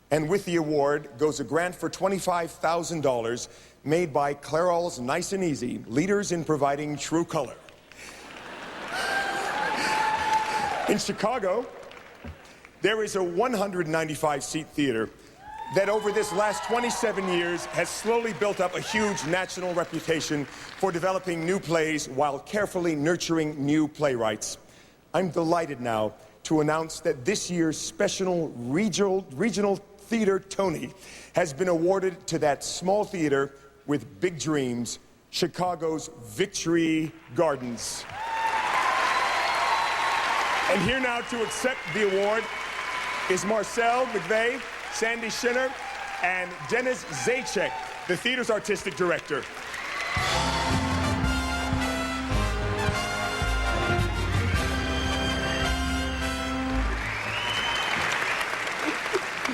And with the award goes a grant for $25,000 made by Clairol's Nice and Easy, leaders in providing true color. In Chicago, there is a 195-seat theater that over this last 27 years has slowly built up a huge national reputation for developing new plays while carefully nurturing new playwrights. I'm delighted now to announce that this year's special regional theater Tony has been awarded to that small theater with big dreams, Chicago's Victory Gardens. And here now to accept the award is Marcel McVeigh, Sandy Schinner, and Dennis Zajac, the theater's artistic director.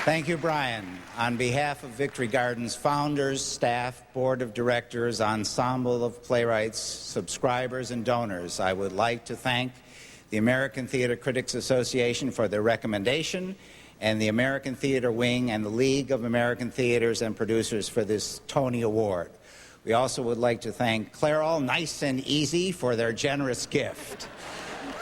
Thank you, Brian. On behalf of Victory Gardens founders, staff, board of directors, ensemble of playwrights, subscribers, and donors, I would like to thank the American Theater Critics Association for their recommendation, and the American Theater Wing and the League of American Theaters and Producers for this Tony Award. We also would like to thank Clairol Nice and Easy for their generous gift.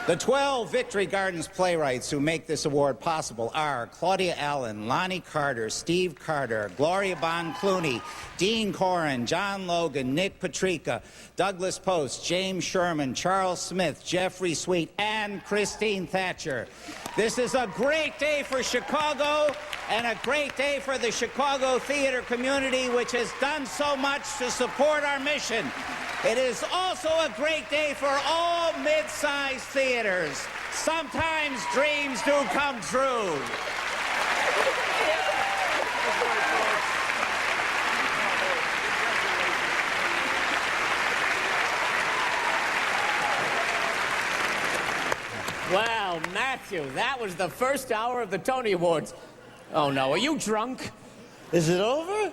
The 12 Victory Gardens playwrights who make this award possible are Claudia Allen, Lonnie Carter, Steve Carter, Gloria Bon Clooney, Dean Corrin, John Logan, Nick Patrica, Douglas Post, James Sherman, Charles Smith, Jeffrey Sweet, and Christine Thatcher. This is a great day for Chicago and a great day for the Chicago theater community, which has done so much to support our mission. It is also a great day for all mid-sized theaters. Sometimes dreams do come true. Well, Mathew, that was the first hour of the Tony Awards. Oh, no, are you drunk? Is it over?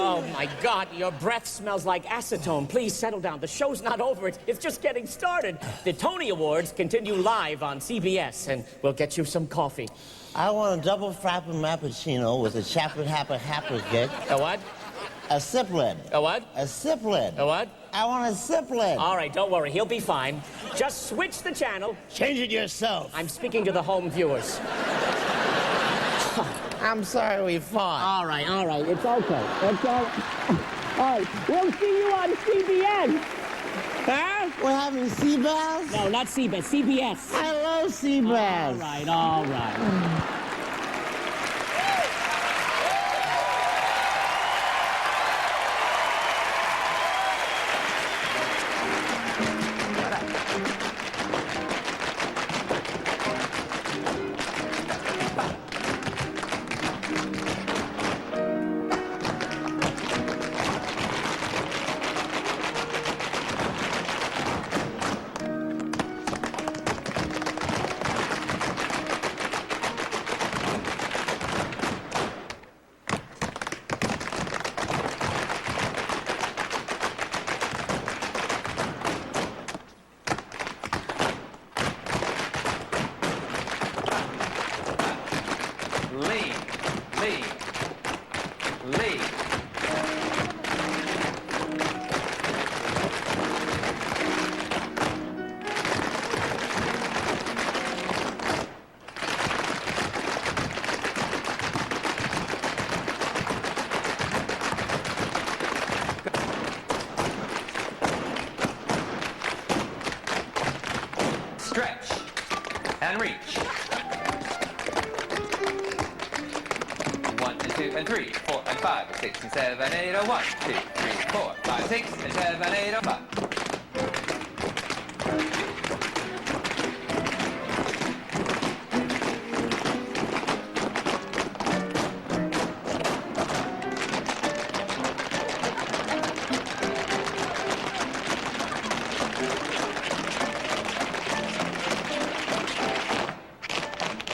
Oh, my God, your breath smells like acetone. Please settle down. The show's not over. It's just getting started. The Tony Awards continue live on CBS, and we'll get you some coffee. I want a double frappe cappuccino with a chocolate happer cake. A what? A siplet. A what? A siplet. A what? I want a siplet. All right, don't worry. He'll be fine. Just switch the channel. Change it yourself. I'm speaking to the home viewers. I'm sorry we fought. All right. It's okay. It's all right. We'll see you on CBS. Huh? We're having Seabass? No, not CBS. CBS. I love Seabass. All right. Stretch and reach. 1 and 2 and 3, 4 and 5, 6 and 7, 8, 1, 2, 3, 4, 5, 6 and 7, 8, 5.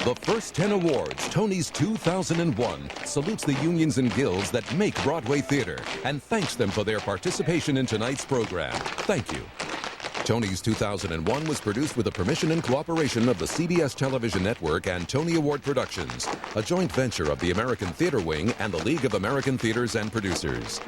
The first 10 awards, Tony's 2001, salutes the unions and guilds that make Broadway theater and thanks them for their participation in tonight's program. Thank you. Tony's 2001 was produced with the permission and cooperation of the CBS Television Network and Tony Award Productions, a joint venture of the American Theater Wing and the League of American Theaters and Producers.